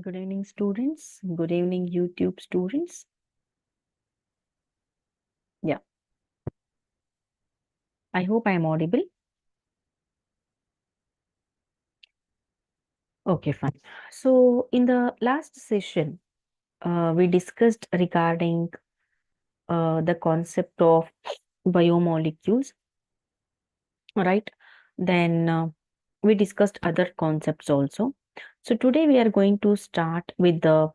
Good evening, students. Good evening, YouTube students. Yeah, I hope I am audible. Okay, fine. So, in the last session, we discussed regarding the concept of biomolecules, right? Then we discussed other concepts also. So, today we are going to start with the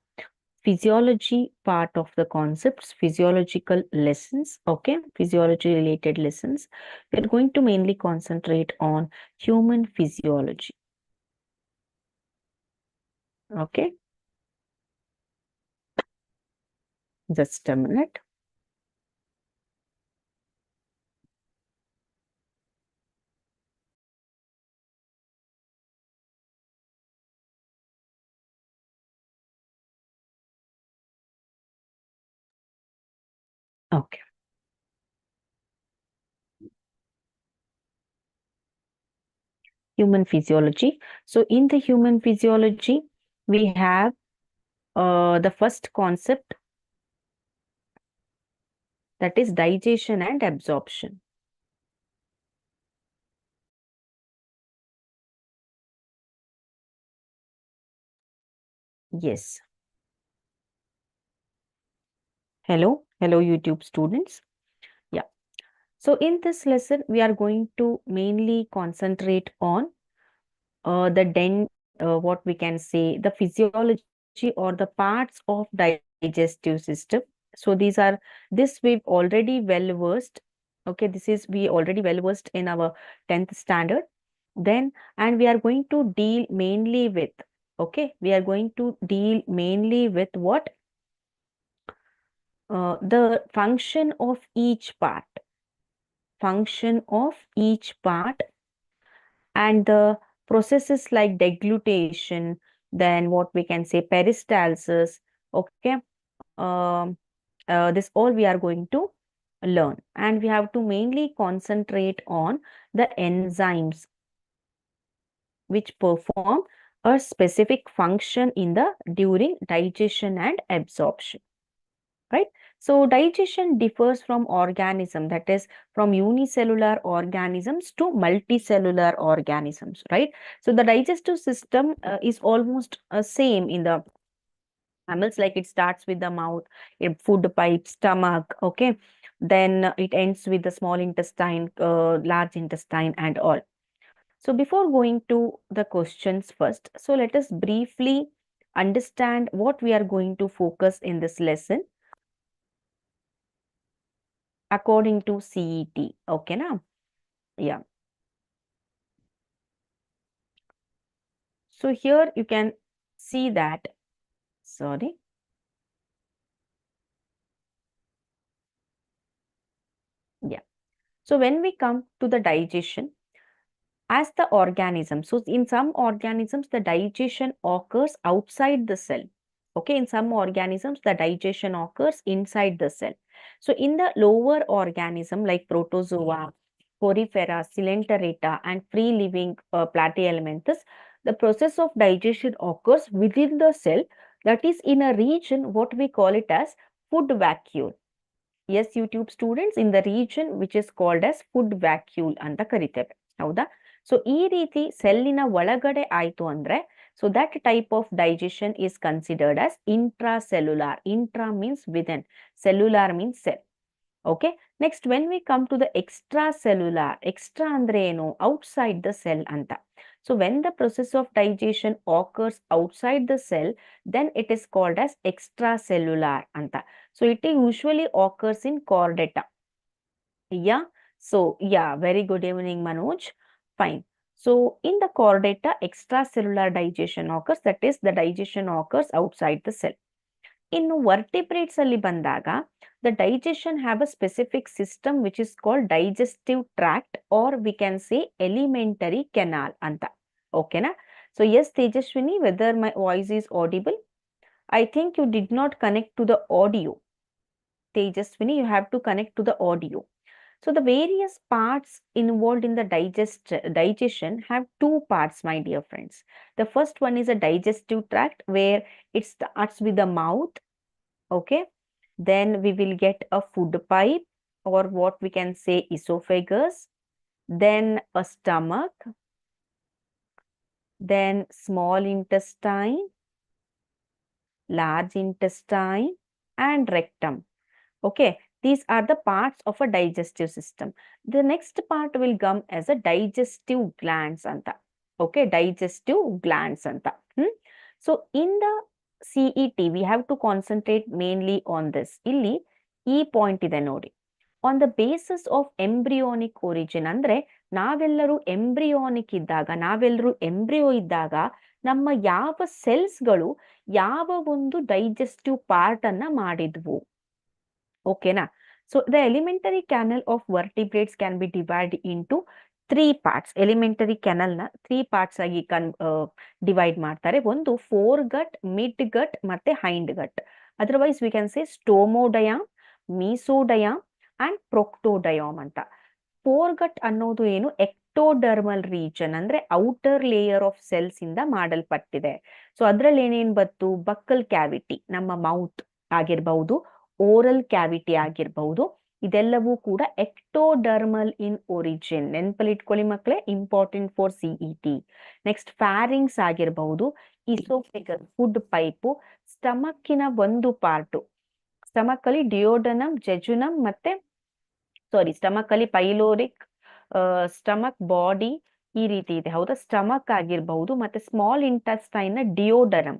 physiology part of the concepts, physiological lessons, okay, physiology related lessons. We're going to mainly concentrate on human physiology, okay. Just a minute. Okay, human physiology. So in the human physiology, we have the first concept, that is digestion and absorption. Yes. Hello YouTube students. Yeah. So in this lesson, we are going to mainly concentrate on the what we can say, the physiology or the parts of digestive system. So this we've already well versed. Okay, this is we already well versed in our 10th standard. Then, and we are going to deal mainly with, okay, we are going to deal mainly with what? The function of each part, and the processes like deglutition, then what we can say peristalsis, okay. um, this all we are going to learn, and we have to mainly concentrate on the enzymes which perform a specific function in the during digestion and absorption, right? So digestion differs from organism, that is from unicellular organisms to multicellular organisms, right? So the digestive system is almost same in the mammals, like it starts with the mouth, food pipe, stomach, okay, then it ends with the small intestine, large intestine and all. So before going to the questions first, so let us briefly understand what we are going to focus in this lesson according to CET. Okay, now, yeah. So here you can see that, sorry, yeah. So when we come to the digestion, as the organism, so in some organisms, the digestion occurs outside the cell. Okay, in some organisms, the digestion occurs inside the cell. So in the lower organism like protozoa, porifera, coelenterata, and free living platyhelminthes, the process of digestion occurs within the cell, that is in a region what we call it as food vacuole. Yes, YouTube students, in the region which is called as food vacuole ಅಂತ ಕರಿತೇವೆ, ಹೌದಾ? So ಈ ರೀತಿ ಸೆಲ್ಲಿನ ಒಳಗಡೆ ಆಯ್ತು ಅಂದ್ರೆ, so that type of digestion is considered as intracellular. Intra means within, cellular means cell. Okay, next when we come to the extracellular, extra andre ಏನು? Outside the cell ಅಂತ. So when the process of digestion occurs outside the cell, then it is called as extracellular ಅಂತ. So it usually occurs in chordata. Yeah. So yeah, very good evening, Manoj. Fine. So in the chordata, extracellular digestion occurs, that is the digestion occurs outside the cell. ಇನ್ನು vertebrates ಅಲ್ಲಿ ಬಂದಾಗ, the digestion have a specific system which is called digestive tract, or we can say alimentary canal ಅಂತ. ಓಕೆನಾ? So yes, Tejaswini, whether my voice is audible? I think you did not connect to the audio. Tejaswini, you have to connect to the audio. So the various parts involved in the digestion have two parts, my dear friends. The first one is a digestive tract, where it starts with the mouth. Okay, then we will get a food pipe, or what we can say esophagus, then a stomach, then small intestine, large intestine, and rectum. Okay, these are the parts of a digestive system. The next part will come as a digestive glands anta. Okay, digestive glands anta. So in the CET, we have to concentrate mainly on this. Illi ಈ point ಇದೆ ನೋಡಿ. On the basis of embryonic origin, ಅಂದ್ರೆ ನಾವೆಲ್ಲರೂ embryonic ಇದ್ದಾಗ, ನಾವೆಲ್ಲರೂ embryo ಇದ್ದಾಗ ನಮ್ಮ ಯಾವ ಸೆಲ್ಸ್ಗಳು ಯಾವ ಒಂದು ಡೈಜೆಸ್ಟಿವ್ ಪಾರ್ಟ್ ಅನ್ನ ಮಾಡಿದ್ವು. ಓಕೆನಾ? So the elementary canal of vertebrates can be divide into 3 parts. Elementary canal ನ 3 ಪಾರ್ಟ್ಸ್ ಆಗಿ ಡಿವೈಡ್ ಮಾಡ್ತಾರೆ. ಒಂದು ಫೋರ್ ಗಟ್, ಮಿಡ್ ಗಟ್ ಮತ್ತೆ hind gut. Otherwise we can say stomodeum, mesodeum and proctodeum ಅಂತ. ಫೋರ್ ಗಟ್ ಅನ್ನೋದು ಏನು, ಎಕ್ಟೋಡರ್ಮಲ್ ರೀಜನ್, ಅಂದ್ರೆ outer layer of cells ಇಂದ ಮಾಡಲ್ಪಟ್ಟಿದೆ. ಸೊ ಅದ್ರಲ್ಲಿ ಏನೇನ್ ಬತ್ತು, ಬಕ್ಕಲ್ ಕ್ಯಾವಿಟಿ, ನಮ್ಮ ಮೌತ್ ಆಗಿರ್ಬಹುದು, ಓರಲ್ ಕ್ಯಾವಿಟಿ ಆಗಿರ್ಬಹುದು, ಇದೆಲ್ಲವೂ ಕೂಡ ಎಕ್ಟೋಡರ್ಮಲ್ ಇನ್ ಒರಿಜಿನ್. ನೆನಪಲ್ಲಿ ಇಟ್ಕೊಳ್ಳಿ ಮಕ್ಕಳೇ, important for CET. Next pharynx ಆಗಿರ್ಬಹುದು, ಇಸೋಫೆಗಸ್ ಫುಡ್ ಪೈಪು, ಸ್ಟಮಕ್ಕಿನ ಒಂದು ಪಾರ್ಟು, ಸ್ಟಮಕ್ ಅಲ್ಲಿ ಡಿಯೋಡನಮ್, ಜೆಜುನಮ್ ಮತ್ತೆ ಸ್ಟಮಕ್ ಅಲ್ಲಿ ಪೈಲೋರಿಕ್, ಸ್ಟಮಕ್ ಬಾಡಿ ಈ ರೀತಿ ಇದೆ. ಹೌದಾ? ಸ್ಟಮಕ್ ಆಗಿರ್ಬಹುದು, ಮತ್ತೆ ಸ್ಮಾಲ್ ಇಂಟೆಸ್ಟೈನ್ ನ ಡಿಯೋಡನಮ್,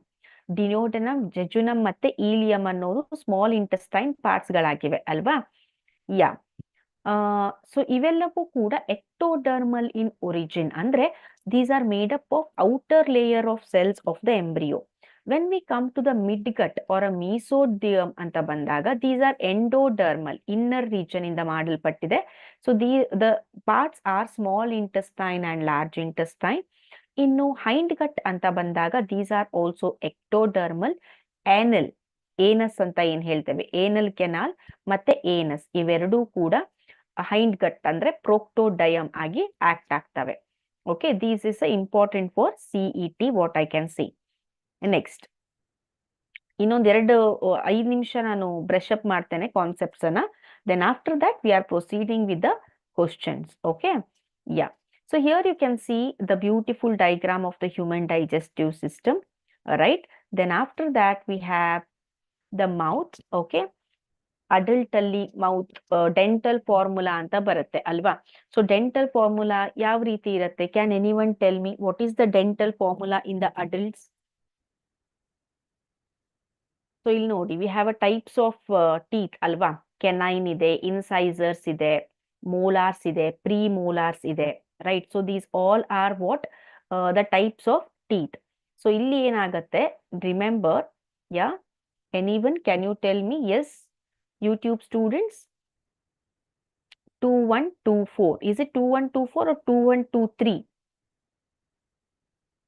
ಜೆಜುನಮ್ ಮತ್ತೆ ಈಲಿಯಂ ಅನ್ನೋದು ಸ್ಮಾಲ್ ಇಂಟೆಸ್ಟೈನ್ ಪಾರ್ಟ್ಸ್ ಗಳಾಗಿವೆ ಅಲ್ವಾ? ಯಾ. ಸೊ ಇವೆಲ್ಲವೂ ಕೂಡ ಎಕ್ಟೋಡರ್ಮಲ್ ಇನ್ ಒರಿಜಿನ್, ಅಂದ್ರೆ these are made up of outer layer of cells of the embryo. When we come to the mid gut or a mesodeum ಅಂತ ಬಂದಾಗ, these are endodermal, inner region ಇಂದ ಮಾಡಲ್ಪಟ್ಟಿದೆ. So the parts are small intestine and large intestine. ಇನ್ನು hind gut ಅಂತ ಬಂದಾಗ, these are also ಎಕ್ಟೋಡರ್ಮಲ್. ಏನಲ್, anus ಅಂತ ಏನ್ ಹೇಳ್ತೇವೆ, ಏನಲ್ ಕೆನಾಲ್ ಮತ್ತೆ ಏನಸ್, ಇವೆರಡೂ ಕೂಡ ಹೈಂಡ್ ಗಟ್ ಅಂದ್ರೆ ಪ್ರೊಕ್ಟೋಡಯಮ್ ಆಗಿ ಆಕ್ಟ್ ಆಗ್ತವೆ. Okay, these is important for CET, what I can see. Next ಇನ್ನೊಂದೆರಡು 5 ನಿಮಿಷ ನಾನು ಬ್ರಷ್ ಅಪ್ ಮಾಡ್ತೇನೆ ಕಾನ್ಸೆಪ್ಟ್ಸ್ ಅನ್ನ. Then after that we are proceeding with the questions. Okay, yeah. So here you can see the beautiful diagram of the human digestive system, right? Then after that we have the mouth. Okay, adult ಅಲ್ಲಿ mouth dental formula ಅಂತ ಬರುತ್ತೆ ಅಲ್ವಾ? So dental formula ಯಾವ ರೀತಿ ಇರುತ್ತೆ? Can anyone tell me what is the dental formula in the adults? So ಇಲ್ಲಿ ನೋಡಿ, we have a types of teeth ಅಲ್ವಾ? ಕೆನೈನ್ ಇದೆ, ಇನ್ಸೈಸರ್ಸ್ ಇದೆ, ಮೋಲಾರ್ಸ್ ಇದೆ, ಪ್ರೀ ಮೋಲಾರ್ಸ್ ಇದೆ, right? So these all are what the types of teeth. So ಇಲ್ಲಿ ಏನಾಗತ್ತೆ, remember, yeah, anyone can you tell me? Yes, YouTube students, 2124, is it 2124 or 2123?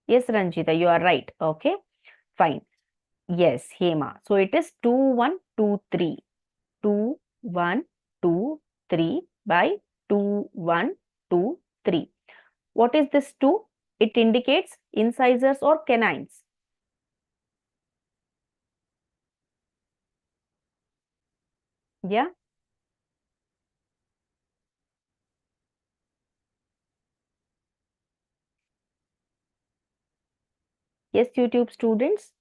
Yes, Ranjita, you are right. Okay, fine. Yes, Hema. So it is 2123. 2123 by 2123. What is this 2? It indicates incisors or canines. Yeah. Yes, YouTube students.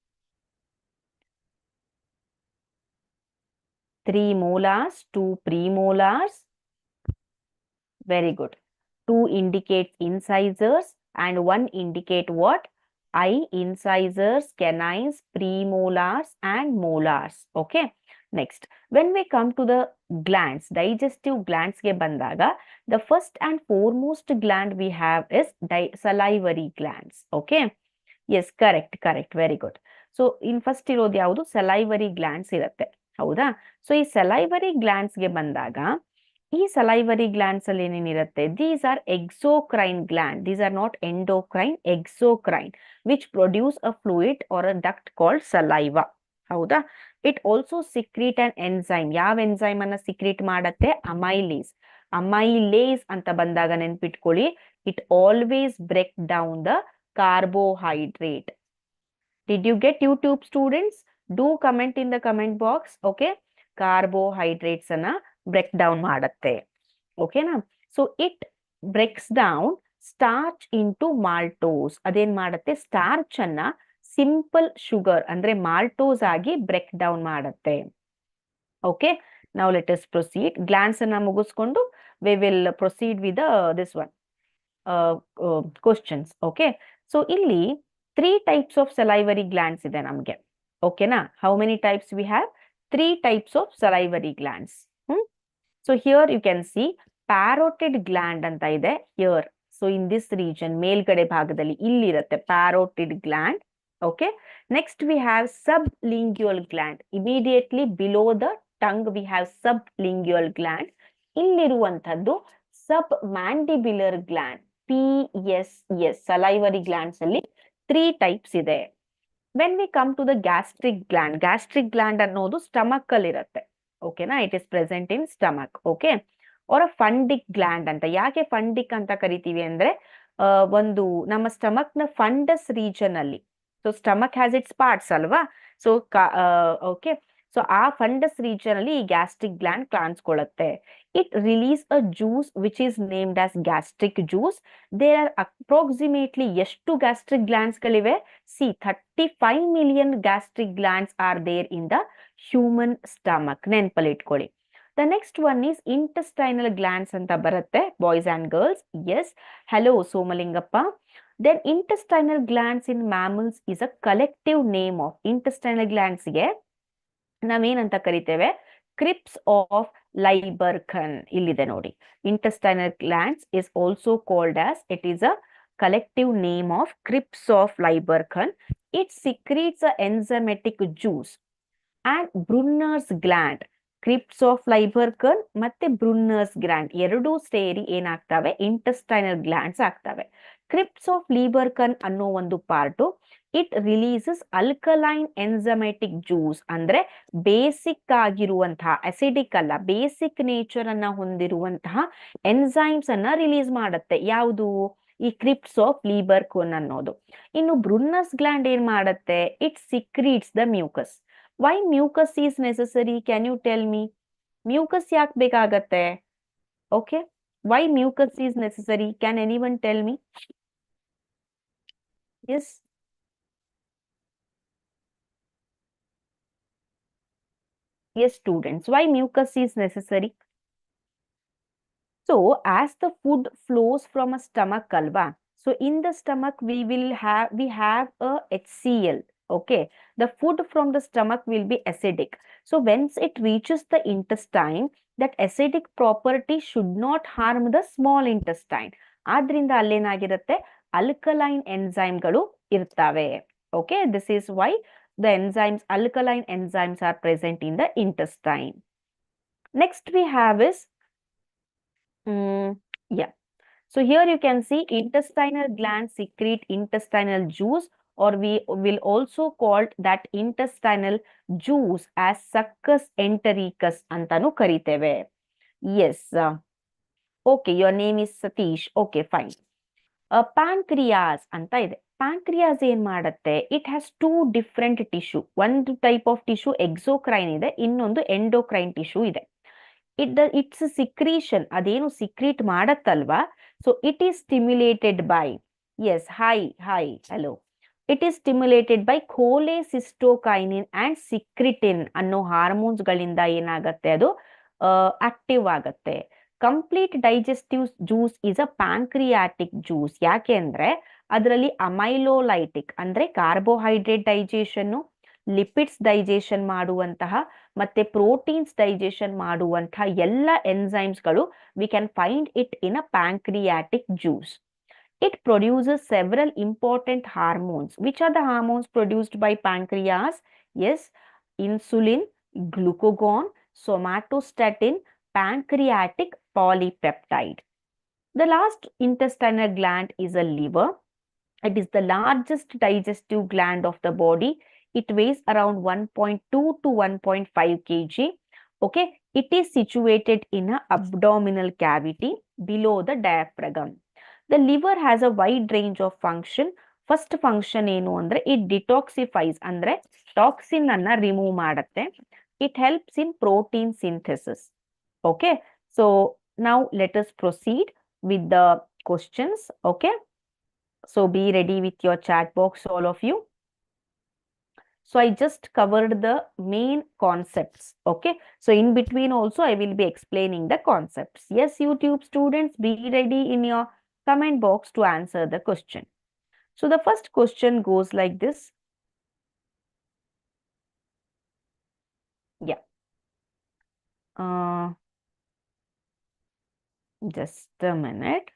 3 molars, 2 premolars. Very good. 2 indicates incisors and 1 indicate what? Incisors, canines, premolars and molars. Okay. Next, when we come to the glands, digestive glands ge bandaga, the first and foremost gland we have is salivary glands. Okay. Yes, correct. Very good. So in first ಇರೋದು ಯಾವುದು? salivary glands ಇರುತ್ತೆ. ಹೌದಾ? So ಈ salivary glands ಗೆ ಬಂದಾಗ, ಈ salivary glands ಅಲ್ಲಿ ಏನೇನಿರುತ್ತೆ? These are exocrine gland. These are not endocrine, exocrine, which produce a fluid or a duct called saliva. ಹೌದಾ? It also secrete an enzyme. ಯಾವ enzyme ಅನ್ನ secrete ಮಾಡತ್ತೆ? Amylase. amylase ಅಂತ ಬಂದಾಗ ನೆನ್ಪಿಟ್ಕೊಳ್ಳಿ, it always break down the carbohydrate. Did you get YouTube students? Do comment in the comment box. Okay, carbohydrates ಅನ್ನ break down ಮಾಡುತ್ತೆ. ಓಕೆನಾ? So it breaks down starch into maltose. ಅದೇನ್ ಮಾಡುತ್ತೆ, starch ಅನ್ನ simple sugar ಅಂದ್ರೆ maltose ಆಗಿ break down ಮಾಡುತ್ತೆ. Okay, ನಾವು ಲೆಟ್ ಅಸ್ ಪ್ರೊಸೀಡ್. ಗ್ಲಾನ್ಸ್ ಅನ್ನ ಮುಗಿಸ್ಕೊಂಡು we will proceed with this one questions. Okay, so ಇಲ್ಲಿ 3 ಟೈಪ್ಸ್ ಆಫ್ ಸಲೈವರಿ ಗ್ಲ್ಯಾಂಡ್ಸ್ ಇದೆ ನಮಗೆ. ಓಕೆನಾ? How many types we have? 3 types of salivary glands. So here you can see parotid gland ಅಂತ ಇದೆ here. So in this region ಮೇಲ್ಗಡೆ ಭಾಗದಲ್ಲಿ ಇಲ್ಲಿರುತ್ತೆ parotid gland. Okay, next we have sublingual gland. Immediately below the tongue we have sublingual gland. ಇಲ್ಲಿರುವಂತದ್ದು submandibular gland, PSS. Salivary glands ಅಲ್ಲಿ 3 types ಇದೆ. When we come to the gastric gland, gastric gland ಅನ್ನೋದು stomach ಅಲ್ಲಿ ಇರುತ್ತೆ. ಓಕೆನಾ? It is present in stomach. Okay, or a fundic gland ಅಂತ. ಯಾಕೆ ಫಂಡಿಕ್ ಅಂತ ಕರಿತೀವಿ ಅಂದ್ರೆ ಒಂದು ನಮ್ಮ ಸ್ಟಮಕ್ ನ ಫಂಡಸ್ ರೀಜನ್ ಅಲ್ಲಿ, so stomach has its parts ಅಲ್ವಾ, ಸೊ ಓಕೆ, ಸೊ ಆ ಫಂಡಸ್ ರೀಜನ್ ಅಲ್ಲಿ ಈ ಗ್ಯಾಸ್ಟ್ರಿಕ್ ಗ್ಲ್ಯಾಂಡ್ ಕಾಣಿಸ್ಕೊಳ್ಳುತ್ತೆ. It release a juice which is named as gastric juice. There are approximately ಎಷ್ಟು ಗ್ಯಾಸ್ಟ್ರಿಕ್ ಗ್ಲ್ಯಾಂಡ್ಸ್ ಗಳಿವೆ? See 35 million gastric glands are there in the human stomach. ನೆನ್ಪಲ್ಲಿ ಇಟ್ಕೊಳ್ಳಿ. The next one is intestinal glands ಅಂತ ಬರುತ್ತೆ, boys and girls. Yes, hello Somalingappa. Then intestinal glands in mammals is a collective name of. Intestinal ಗ್ಲ್ಯಾಂಡ್ಸ್ಗೆ ನಾವೇನಂತ ಕರಿತೇವೆ? Crypts of Lieberkuhn. ಇಲ್ಲಿದೆ ನೋಡಿ, intestinal glands is also called as, it is a collective name of Crips of Lieberkühn. It secretes a enzymatic juice. And Brunner's gland, Crips of Lieberkühn ಮತ್ತೆ Brunner's gland ಎರಡೂ ಸೇರಿ ಏನಾಗ್ತವೆ? Intestinal glands ಆಗ್ತವೆ. Crypts of Lieberkuhn ಅನ್ನೋ ಒಂದು part it releases alkaline enzymatic juice, ಅಂದ್ರೆ basic ಆಗಿರುವಂತಹ, acidic ಅಲ್ಲ, ಬೇಸಿಕ್ ನೇಚರ್ ಅನ್ನ ಹೊಂದಿರುವಂತಹ ಎನ್ಸೈಮ್ಸ್ ಅನ್ನ ರಿಲೀಸ್ ಮಾಡುತ್ತೆ. ಯಾವುದು? ಈ ಕ್ರಿಪ್ಸ್ ಆಫ್ ಲೀಬರ್ಕೂನ್ ಅನ್ನೋದು. ಇನ್ನು ಬ್ರುನ್ನರ್ಸ್ ಗ್ಲ್ಯಾಂಡ್ ಏನ್ ಮಾಡುತ್ತೆ? It secretes the mucus. Why mucus is necessary? Can you tell me? Mucus ಯಾಕೆ ಬೇಕಾಗತ್ತೆ? Okay, why mucus is necessary? Can anyone tell me? Yes, yes students, why mucus is necessary? So as the food flows from a stomach alva, so in the stomach we have a HCl. Okay, the food from the stomach will be acidic. So once it reaches the intestine, that acidic property should not harm the small intestine. ಆದ್ರಿಂದ ಅಲ್ಲೇನಾಗಿರುತ್ತೆ? Alkaline ಎನ್ಸೈಮ್ಗಳು ಇರ್ತವೆ. Okay, this is why the enzymes, alkaline enzymes are present in the intestine. Next we have is, yeah. So here you can see intestinal glands secrete intestinal juice, or we will also call that intestinal juice as succus entericus antanu kariteve. Yes. Okay, your name is Satish. Okay, fine. Pancreas anta ide. Pancreas ಏನ್ ಮಾಡುತ್ತೆ? It has 2 different tissue. ಒಂದು type of tissue exocrine ಇದೆ, ಇನ್ನೊಂದು endocrine tissue ಇದೆ. Its secretion, ಅದೇನು secrete ಮಾಡತ್ತಲ್ವಾ, so it is stimulated by, yes, hi hello, it is stimulated by cholecystokinin and secretin ಅನ್ನೋ hormones ಗಳಿಂದ ಏನಾಗತ್ತೆ? ಅದು ಆಕ್ಟಿವ್ ಆಗತ್ತೆ. Complete digestive juice is a pancreatic juice. ಯಾಕೆ ಅಂದ್ರೆ ಅದರಲ್ಲಿ ಅಮೈಲೋಲೈಟಿಕ್ ಅಂದ್ರೆ ಕಾರ್ಬೋಹೈಡ್ರೇಟ್ ಡೈಜೆಷನ್, ಲಿಪಿಡ್ಸ್ ಡೈಜೆಷನ್ ಮಾಡುವಂತಹ ಮತ್ತೆ ಪ್ರೋಟೀನ್ಸ್ ಡೈಜೆಷನ್ ಮಾಡುವಂತಹ ಎಲ್ಲ ಎನ್ಸೈಮ್ಸ್ಗಳು we can find it in a pancreatic juice. It produces several important hormones. Which are the hormones produced by pancreas? Yes, insulin, glucagon, somatostatin, pancreatic polypeptide. The last intestinal gland is a liver. It is the largest digestive gland of the body. It weighs around 1.2 to 1.5 kg. Okay, It is situated in a abdominal cavity below the diaphragm. The liver has a wide range of function. First function ಏನು ಅಂದ್ರೆ it ಡಿಟಾಕ್ಸಿಫೈಸ್ ಅಂದ್ರೆ toxin ಅನ್ನ remove ಮಾಡುತ್ತೆ. It helps in protein synthesis. Okay, so now let us proceed with the questions. Okay, so be ready with your chat box, all of you. So I just covered the main concepts. Okay, so in between also I will be explaining the concepts. Yes, YouTube students, be ready in your comment box to answer the question. So the first question goes like this. Yeah. Just a minute.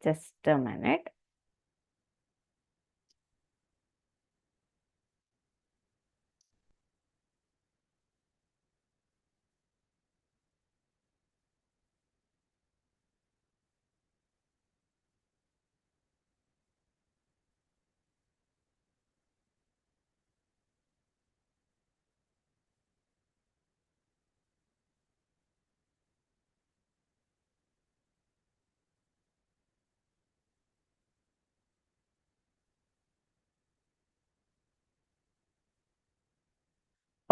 Just a minute.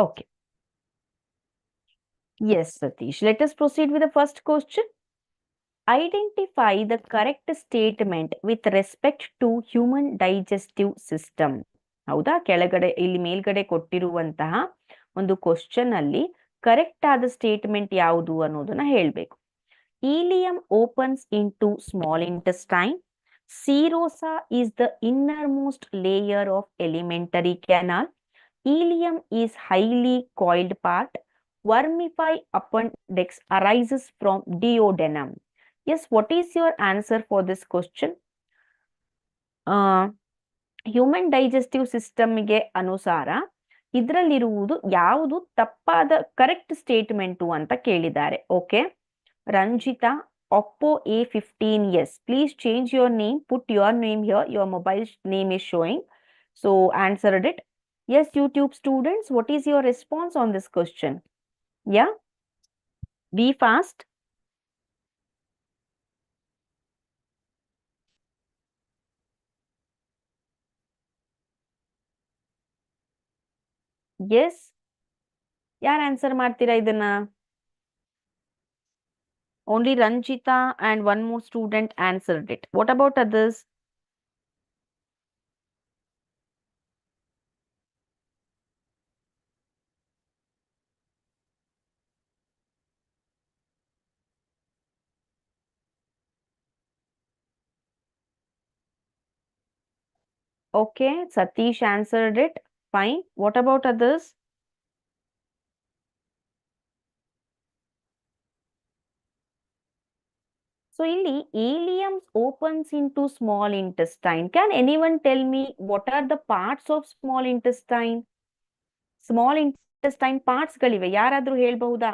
Okay. Yes, Satish. Let us proceed with the first question. Identify the correct statement with respect to human digestive system. ಹೌದಾ, ಕೆಳಗಡೆ ಇಲ್ಲಿ ಮೇಲ್ಗಡೆ ಕೊಟ್ಟಿರುವಂತಹ ಒಂದು question ಅಲ್ಲಿ correct ಆದ statement ಯಾವುದು ಅನ್ನೋದನ್ನ ಹೇಳ್ಬೇಕು. Ileum opens into small intestine. Serosa is the innermost layer of alimentary canal. Ileum is highly coiled part. Vermify appendix arises from duodenum. Yes, what is your answer for this question? Human digestive ಸಿಸ್ಟಮ್ಗೆ ಅನುಸಾರ ಇದರಲ್ಲಿರುವುದು ಯಾವುದು ತಪ್ಪಾದ correct statement ಅಂತ ಕೇಳಿದ್ದಾರೆ. Okay, Ranjita Oppo A15, yes, please change your name, put your name here, your mobile name is showing. So answered it. Yes, YouTube students, what is your response on this question? Yeah, be fast. Yes, ಯಾರು answer ಮಾಡ್ತೀರಾ ಇದನ್ನ? Only Ranjita and one more student answered it. What about others? Okay, Satish answered it. Fine. What about others? So, illi ileum opens into small intestine. Can anyone tell me what are the parts of small intestine? Small intestine parts ಗಳಿವೆ, ಯಾರಾದ್ರೂ ಹೇಳ್ಬಹುದಾ?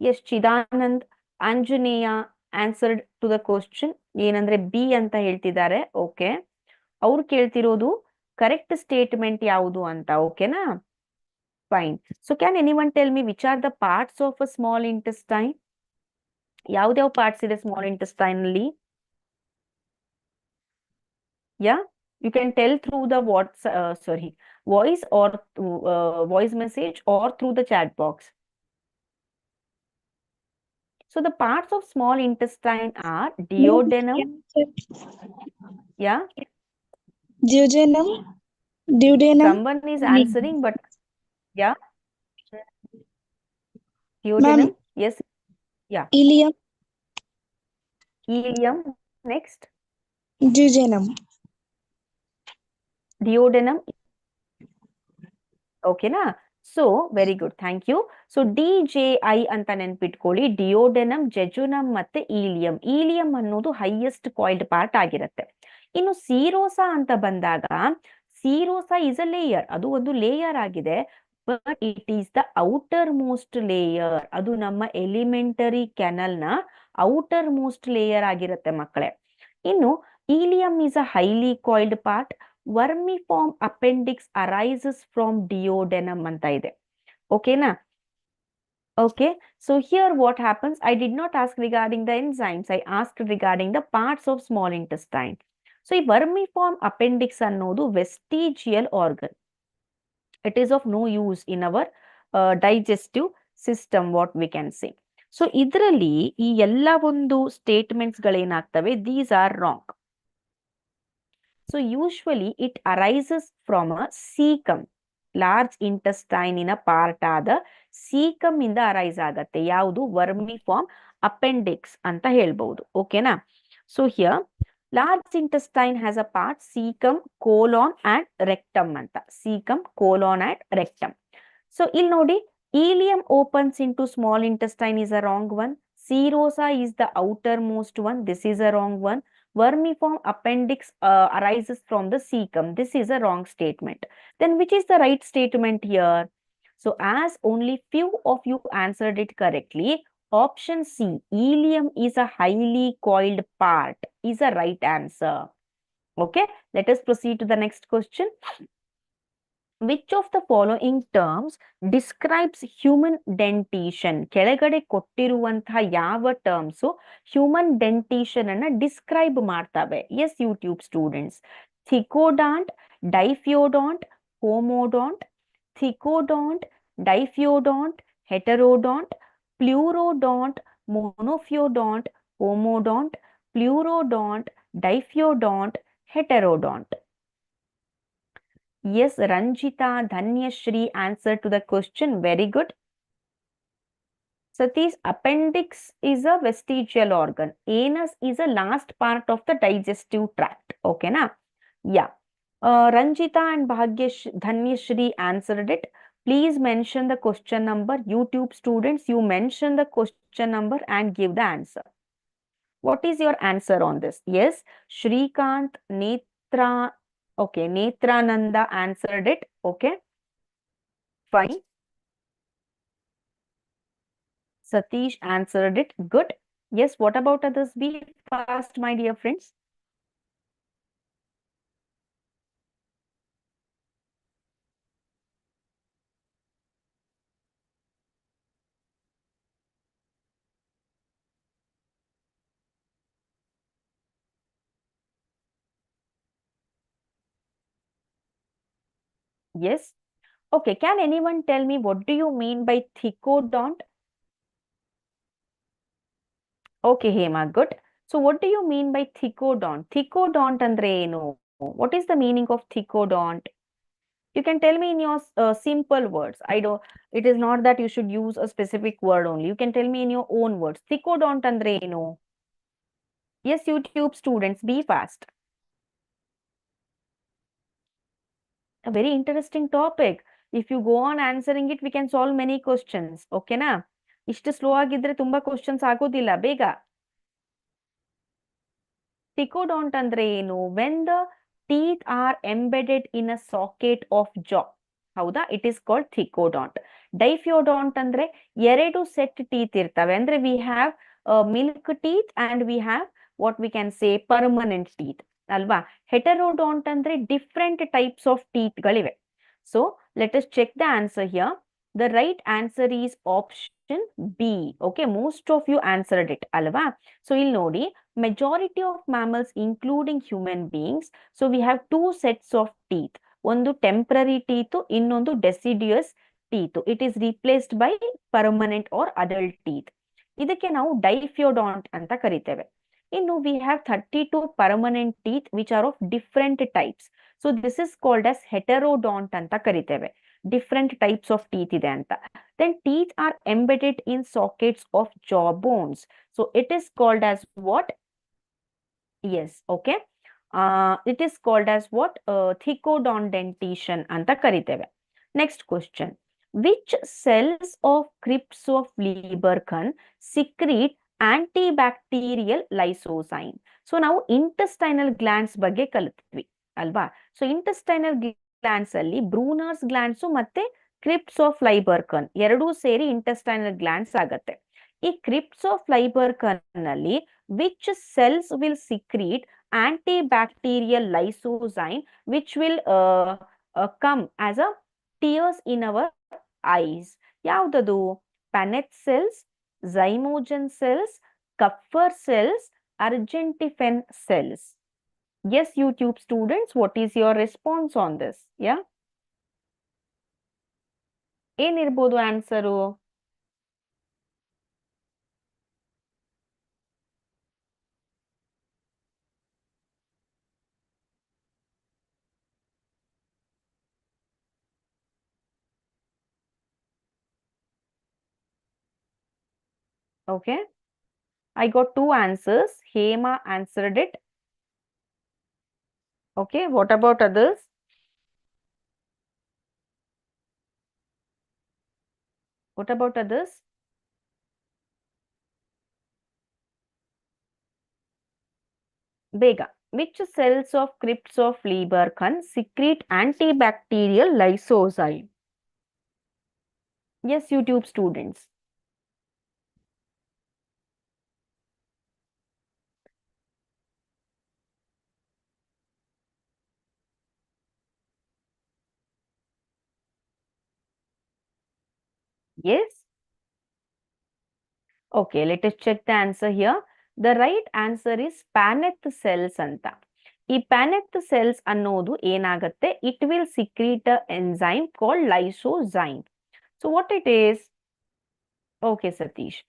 Yes, Chidanand, Anjaneya answered to the question. ಏನಂದ್ರೆ B ಅಂತ ಹೇಳ್ತಿದ್ದಾರೆ. Okay, ಅವ್ರು ಕೇಳ್ತಿರೋದು correct statement ಯಾವುದು ಅಂತ. ಓಕೆನಾ? Fine. So can anyone tell me which are the parts of a small intestine? ಯಾವ್ದ್ಯಾವ ಪಾರ್ಟ್ಸ್ ಇದೆ ಸ್ಮಾಲ್ ಇಂಟೆಸ್ಟೈನ್ ಅಲ್ಲಿ? Yeah, you can tell through the voice or voice message or through the chat box. So the parts of small intestine are duodenum. Yeah. Duodenum. Duodenum. Someone is answering, but yeah. Duodenum. Yes. Yeah. Ileum. Ileum. Next. Duodenum. Duodenum. Okay, na? So, very good. Thank you. So, DJI ಅಂತ ನೆನ್ಪಿಟ್ಕೊಳ್ಳಿ. ಡಿಯೋಡೆನಮ್, ಜೆಜುನಮ್ ಮತ್ತೆ helium. Helium ಅನ್ನೋದು highest coiled part ಆಗಿರುತ್ತೆ. ಇನ್ನು ಸೀರೋಸಾ ಅಂತ ಬಂದಾಗ, ಸೀರೋಸಾ is a layer. ಅದು ಒಂದು ಲೇಯರ್ ಆಗಿದೆ. But it is the outermost layer. ಅದು ನಮ್ಮ ಎಲಿಮೆಂಟರಿ ಕೆನಲ್ ನ ಔಟರ್ ಮೋಸ್ಟ್ ಲೇಯರ್ ಆಗಿರುತ್ತೆ ಮಕ್ಕಳೇ. ಇನ್ನು ileum is a highly coiled part. Vermiform appendix arises from duodenum ಅಂತ ಇದೆ. ಓಕೆನಾ? Okay, so here what happens? I did not ask regarding the enzymes. I asked regarding the parts of small intestine. So ಈ vermiform appendix ಅನ್ನೋದು vestigial organ. It is of no use in our digestive system, what we can say. ಸೊ ಇದರಲ್ಲಿ ಈ ಎಲ್ಲ ಒಂದು statements ಗಳೇನಾಗ್ತವೆ, these are wrong. So usually it arises from a caecum, large ಇಂಟೆಸ್ಟೈನಿನ part ಆದ ಸೀಕಮ್ ಇಂದ ಅರೈಸ್ ಆಗತ್ತೆ. ಯಾವುದು? ವರ್ಮಿಫಾರ್ಮ್ ಅಪೆಂಡಿಕ್ಸ್ ಅಂತ ಹೇಳ್ಬಹುದು. ಓಕೆನಾ? So here large intestine has a part caecum, colon and rectum ಅಂತ. Caecum, colon and rectum. So ಇಲ್ಲಿ ನೋಡಿ, ಇಲಿಯಂ opens into small intestine is a wrong one. Serosa is the outermost one. This is a wrong one. Vermiform appendix arises from the cecum. This is a wrong statement. Then which is the right statement here? So as only few of you answered it correctly, option C, ileum is a highly coiled part, is a right answer. Okay, let us proceed to the next question. Which of the following terms describes human dentition? ಕೆಳಗಡೆ ಕೊಟ್ಟಿರುವಂತಹ ಯಾವ terms human dentition ಅನ್ನ describe ಮಾಡ್ತವೆ? Yes YouTube students. Thecodont, diphyodont, homodont. Thecodont, diphyodont, heterodont, pleurodont, monophyodont, homodont, pleurodont, diphyodont, heterodont. Yes, Ranjita, Dhanyashri answered to the question. Very good. Satish, appendix is a vestigial organ. Anus is a last part of the digestive tract. Okay, na? Yeah. Ranjita and Dhanyashri answered it. Please mention the question number. YouTube students, you mention the question number and give the answer. What is your answer on this? Yes, Shrikant, Netra. Okay, Netrananda answered it. Okay, fine. Satish answered it. Good. Yes, what about others? Be fast, my dear friends. Yes. Okay, can anyone tell me what do you mean by thicodont? Okay, Hema, good. So what do you mean by thicodont? Thicodont andre enu? What is the meaning of thicodont? You can tell me in your simple words. It is not that you should use a specific word only. You can tell me in your own words. Thicodont andre enu? Yes, YouTube students, be fast. A very interesting topic. If you go on answering it, we can solve many questions. Okay na? ಇಷ್ಟು slow ಆಗಿದ್ರೆ ತುಂಬಾ questions ಆಗೋದಿಲ್ಲ ಬೇಗ. Thecodont ಅಂದ್ರೆ ಏನು? When the teeth are embedded in a socket of jaw. ಹೌದಾ? It is called thecodont. Diphyodont ಅಂದ್ರೆ ಎರಡು ಸೆಟ್ ಟೀತ್ ಇರ್ತವೆ. ಅಂದ್ರೆ we have milk teeth and we have what we can say permanent teeth ಅಲ್ವಾ? Heterodont ಅಂದ್ರೆ different types of teeth ಗಳಿವೆ. So let us check the answer here. The right answer is option B. Okay, most of you answered it, alva. So il nodi, majority of mammals including human beings, so we have two sets of teeth. Ondu temporary teeth, innondu deciduous teeth. It is replaced by permanent or adult teeth. Idakke ನಾವು ಡೈಫಿಯೋಡಾಂಟ್ ಅಂತ ಕರಿತೇವೆ. ಇನ್ನು we have 32 permanent teeth which are of different types. So this is called as heterodont ಅಂತ ಕರಿತೇವೆ. Different types of teeth ಇದೆ ಅಂತ. Then teeth are embedded in sockets of jaw bones. So it is called as what? Yes, okay. It is called as what? Thicodont dentition ಅಂತ ಕರಿತೇವೆ. Next question. Which cells of crypts of Lieberkühn secrete antibacterial lysozyme? So ನಾವು intestinal glands ಬಗ್ಗೆ ಕಲಿತ್ವಿ ಅಲ್ವಾ? So intestinal glands ಅಲ್ಲಿ ಬ್ರೂನರ್ಸ್ glands ಮತ್ತೆ ಕ್ರಿಪ್ಟ್ಸ್ of ಲೈಬರ್ಕನ್ ಎರಡೂ ಸೇರಿ intestinal glands ಆಗತ್ತೆ. ಈ ಕ್ರಿಪ್ಟ್ಸ್ ಆಫ್ ಲೈಬರ್ಕನ್ ನಲ್ಲಿ which cells will secrete antibacterial lysozyme which will come as a tears in our eyes? ಯಾವ್ದದು? Paneth cells, zymogen cells, Kupffer cells, Argentifen cells. Yes, YouTube students, what is your response on this? Yeah? ಏನಿರ್ಬೋದು answer? Okay. I got two answers. Hema answered it. Okay. What about others? What about others? Bega. Which cells of crypts of Leberkan secrete antibacterial lysozyme? Yes, YouTube students. Yes. Okay, let us check the answer here. The right answer is Paneth cells anta. ಈ Paneth cells ಅನ್ನೋದು ಏನಾಗುತ್ತೆ? It will secrete a enzyme called lysozyme. So what it is? Okay, Satish.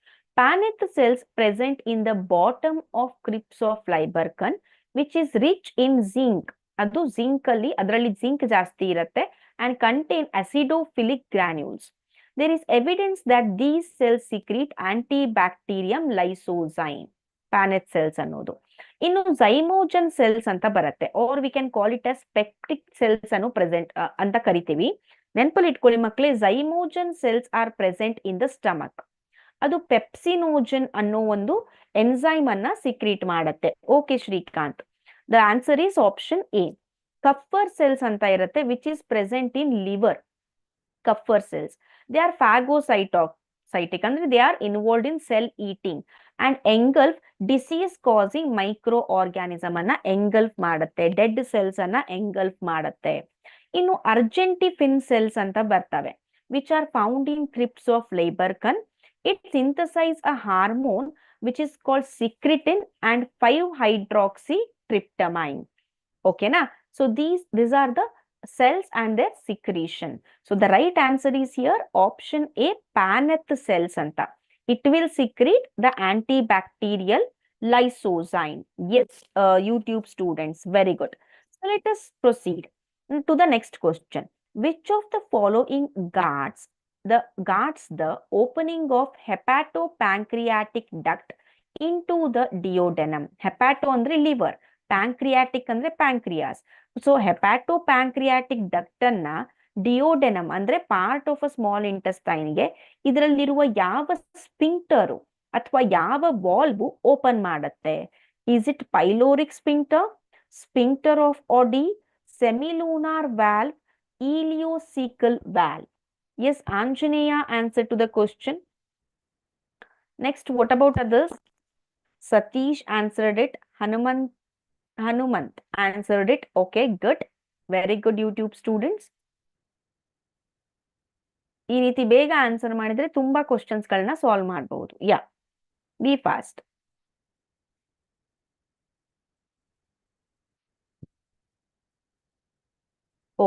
Paneth cells present in the bottom of crypts of Leiberkun, which is rich in zinc. ಅದು zinc ಅಲ್ಲಿ ಅದರಲ್ಲಿ zinc ಜಾಸ್ತಿ ಇರುತ್ತೆ and contain acidophilic granules. There is evidence that these cells secrete antibacterium lysozyme. Paneth cells ಅನ್ನೋದು. ಇನ್ನು zymogen cells ಅಂತ ಬರುತ್ತೆ or we can call it as peptic cells ಅನ್ನು ಪ್ರೆಸೆಂಟ್ ಅಂತ ಕರಿತೀವಿ. ನೆನಪಲ್ಲಿ ಇಟ್ಕೊಳ್ಳಿ ಮಕ್ಕಳೇ, zymogen cells are present in the stomach. ಅದು ಪೆಪ್ಸಿನೋಜನ್ ಅನ್ನೋ ಒಂದು ಎನ್ಸೈಮ್ ಅನ್ನ ಸಿಕ್ರೀಟ್ ಮಾಡುತ್ತೆ. Okay Srikanth, the answer is option A. Kupffer cells ಅಂತ ಇರುತ್ತೆ which is present in liver. Kupffer cells they are phagocytic ಅಂದ್ರೆ they are involved in cell eating and engulf disease causing microorganism ಅನ್ನ engulf ಮಾಡುತ್ತೆ, dead cells ಅನ್ನ engulf ಮಾಡುತ್ತೆ. ಇನ್ನು ಅರ್ಜೆಂಟಿಫಿನ್ cells ಅಂತ ಬರ್ತವೆ which are found in crypts of Lieberkuhn. It synthesizes a hormone which is called secretin and 5-hydroxytryptamine. Okay, na? So these are the cells and their secretion. So the right answer is here option A, Paneth cells anta. It will secrete the antibacterial lysozyme. Yes, YouTube students, very good. So let us proceed to the next question. Which of the following guards the opening of hepatopancreatic duct into the duodenum? Hepato andre liver, pancreatic andre pancreas. So hepatopancreatic duct ಅನ್ನ duodenum ಅಂದ್ರೆ part of a small intestine ಗೆ ಇದರಲ್ಲಿರುವ ಯಾವ sphincter ಅಥವಾ ಯಾವ valve open ಮಾಡುತ್ತೆ? Is it pyloric sphincter, sphincter of Oddi, semilunar valve, ileocaecal valve? Yes, Anjaneya answered to the question. Next, what about others? Satish answered it. Hanumant answered it. Okay, good. Very good, YouTube students. ಈ ರೀತಿ ಬೇಗ answer ಮಾಡಿದ್ರೆ ತುಂಬಾ questions ಗಳನ್ನ solve ಮಾಡಬಹುದು. ಯಾ, B fast.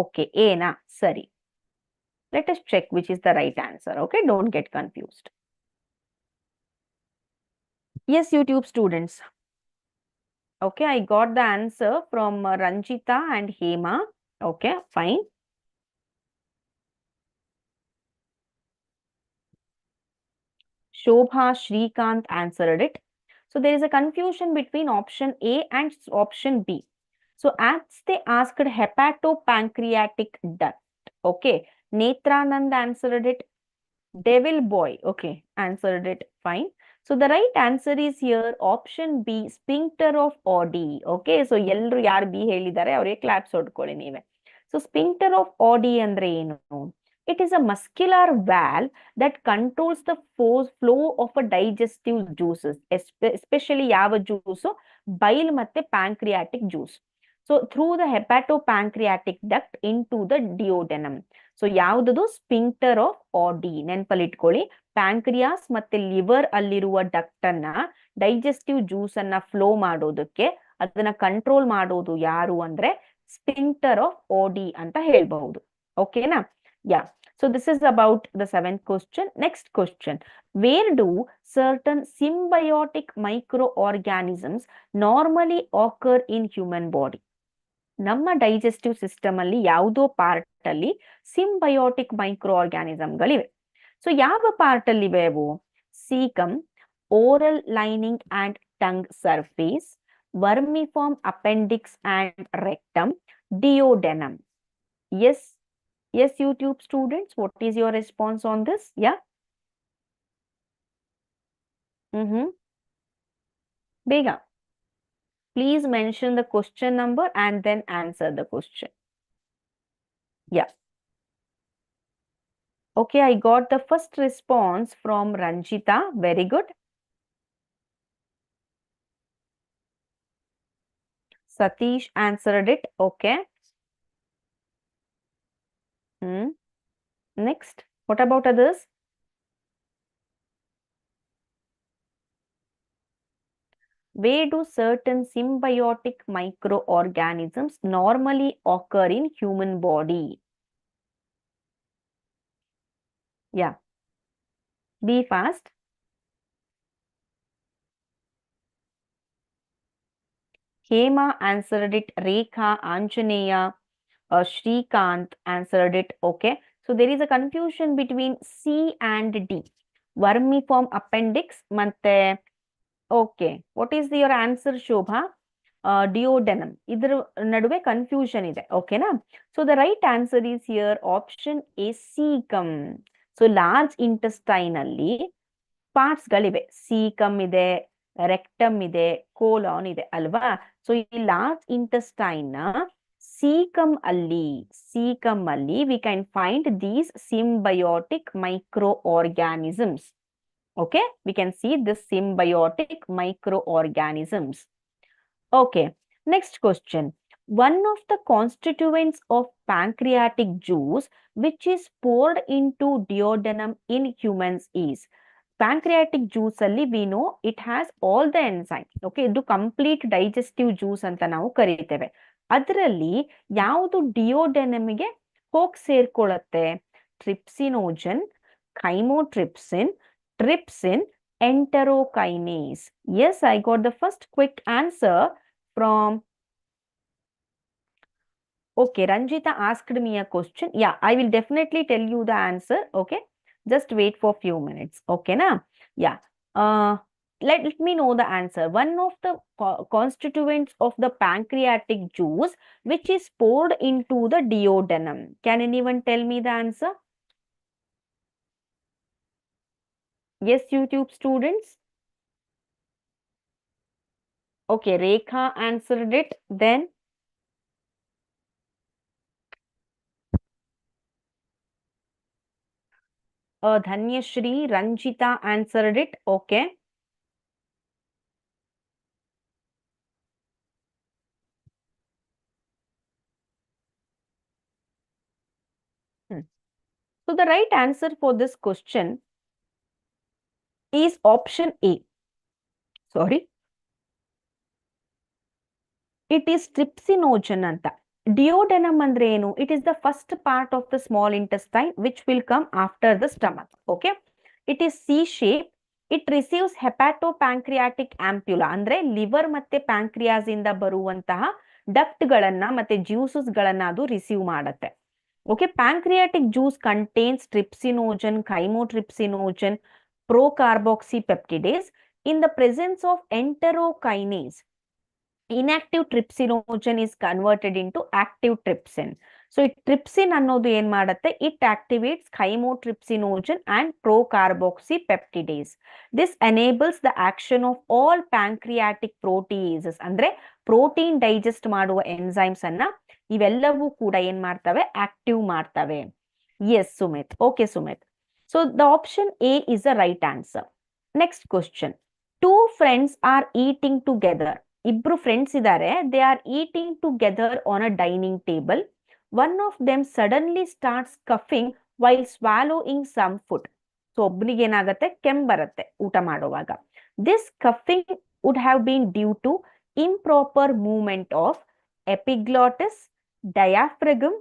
Okay, ಏನಾ? ಸರಿ. Let us check which is the right answer. Okay, don't get confused. Yes, YouTube students. Okay, I got the answer from Ranjita and Hema. Okay, fine. Shobha Shrikant answered it. So there is a confusion between option A and option B. So as they asked hepatopancreatic duct. Okay, Netranand answered it. Devil boy, okay, answered it. Fine. So the right answer is here option B, sphincter of Oddi. Okay, so ಎಲ್ಲರೂ ಯಾರು B ಹೇಳಿದ್ದಾರೆ ಅವರಿಗೆ claps ಹೊಡ್ಕೊಳ್ಳಿ ನೀವೇ. So sphincter of Oddi ಅಂದ್ರೆ ಏನು? It is a muscular valve that controls the flow of a digestive juices, especially ಯಾವ juice? ಬೈಲ್ ಮತ್ತೆ pancreatic juice. So through the hepatopancreatic duct into the duodenum. So ಯಾವುದದು? Sphincter of ಆಡಿ. ನೆನಪಲ್ಲಿ ಇಟ್ಕೊಳ್ಳಿ, pancreas ಮತ್ತೆ liver ಅಲ್ಲಿರುವ ಡಕ್ಟ್ ಅನ್ನ digestive juice ಅನ್ನ ಫ್ಲೋ ಮಾಡೋದಕ್ಕೆ ಅದನ್ನ ಕಂಟ್ರೋಲ್ ಮಾಡೋದು ಯಾರು ಅಂದ್ರೆ ಸ್ಪಿಂಕ್ಟರ್ ಆಫ್ ಓಡಿ ಅಂತ ಹೇಳ್ಬಹುದು. ಓಕೆನಾ? ಯಾ. So this is about the seventh question. Next question. Where do certain symbiotic microorganisms normally occur in human body? ನಮ್ಮ ಡೈಜೆಸ್ಟಿವ್ ಸಿಸ್ಟಮ್ ಅಲ್ಲಿ ಯಾವುದೋ ಪಾರ್ಟ್ ಅಲ್ಲಿ ಸಿಂಬಯೋಟಿಕ್ ಮೈಕ್ರೋ ಆರ್ಗ್ಯಾನಿಸಮ್ಗಳಿವೆ. ಸೊ ಯಾವ ಪಾರ್ಟ್ ಅಲ್ಲಿ ಇವೆ ಅವು? Caecum, oral lining and tongue surface, vermiform appendix and rectum, duodenum. Yes yes YouTube students, what is your response on this? Yeah. Bega, please mention the question number and then answer the question. Yeah. Okay, I got the first response from Ranjita. Very good. Satish answered it. Okay. Next, what about others? Where do certain symbiotic microorganisms normally occur in human body? Yeah. Be fast. Hema answered it. Rekha, Anjaneya, Shrikant answered it. Okay. So there is a confusion between C and D. Vermiform appendix, ಮತ್ತೆ okay. What is your answer, Shobha? Duodenum. ಇದರ ನಡುವೆ confusion ಇದೆ. ಓಕೆನಾ? So the right answer is here option A, caecum. So large intestine ಅಲ್ಲಿ parts ಗಳಿವೆ. Caecum ಇದೆ, rectum ಇದೆ, colon ಇದೆ ಅಲ್ವಾ? ಸೊ ಈ ಲಾರ್ಜ್ ಇಂಟೆಸ್ಟೈನ್ ಸೀಕಮ್ ಅಲ್ಲಿ V can find these symbiotic micro organisms. Okay, we can see this symbiotic microorganisms. Okay, next question. One of the constituents of pancreatic juice which is poured into duodenum in humans is. Pancreatic juice ಅಲ್ಲಿ we know it has all the enzymes. Okay, ಇದು complete digestive juice ಅಂತ ನಾವು ಕರೀತೇವೆ. ಅದರಲ್ಲಿ ಯಾವುದು ಡಿಯೋಡೆನಮ್ಗೆ ಹೋಗಿ ಸೇರ್ಕೊಳ್ಳುತ್ತೆ? ಟ್ರಿಪ್ಸಿನೋಜನ್, ಕೈಮೋಟ್ರಿಪ್ಸಿನ್, trypsin, enterokinase. Yes, I got the first quick answer from... Okay, Ranjita asked me a question. Yeah, I will definitely tell you the answer. Okay, just wait for few minutes. Okay, na? Yeah. Let me know the answer. One of the constituents of the pancreatic juice which is poured into the duodenum. Can anyone tell me the answer? Yes, YouTube students. Okay, Rekha answered it. Then Dhanyashri, Ranjita answered it. Okay. So the right answer for this question is option A. Sorry. It is trypsinogen anta. Duodenum andre enu? It is the first part of the small intestine which will come after the stomach. Okay. It is C-shaped. It receives hepatopancreatic ampulla ಅಂದ್ರೆ liver ಮತ್ತೆ pancreas ಇಂದ ಬರುವಂತಹ duct ಗಳನ್ನ ಮತ್ತೆ juices ಗಳನ್ನ ಅದು receive ಮಾಡುತ್ತೆ. Okay, pancreatic juice contains trypsinogen, chymotrypsinogen, procarboxypeptidase. In the presence of enterokinase, inactive trypsinogen is converted into active trypsin. So trypsin ಅನ್ನೋದು ಏನ್ ಮಾಡುತ್ತೆ? It activates chymotrypsinogen and procarboxypeptidase. This enables the action of all pancreatic proteases. ಅಂದ್ರೆ protein digest ಮಾಡುವ enzymes ಅನ್ನ ಇವೆಲ್ಲವೂ ಕೂಡ ಏನ್ ಮಾಡ್ತವೆ? ಆಕ್ಟಿವ್ ಮಾಡ್ತವೆ. Yes Sumit. Okay Sumit. So the option A is the right answer. Next question. Two friends are eating together. ಇಬ್ರು friends ಇದ್ದಾರೆ. They are eating together on a dining table. One of them suddenly starts coughing while swallowing some food. So ಒಬ್ಬನಿಗೆ ಏನಾಗುತ್ತೆ ಕೆಮ್ಮು ಬರುತ್ತೆ ಊಟ ಮಾಡುವಾಗ. This coughing would have been due to improper movement of epiglottis, diaphragm,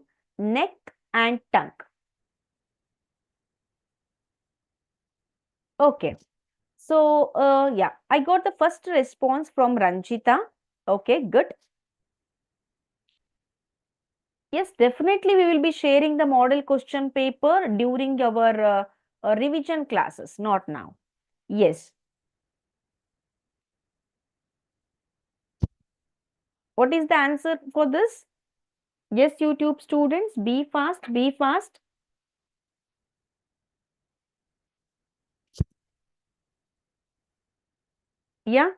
neck and tongue. Okay. So, yeah, I got the first response from Ranjita. Okay, good. Yes, definitely we will be sharing the model question paper during our revision classes, not now. Yes. What is the answer for this? Yes, YouTube students, be fast, be fast. Yeah.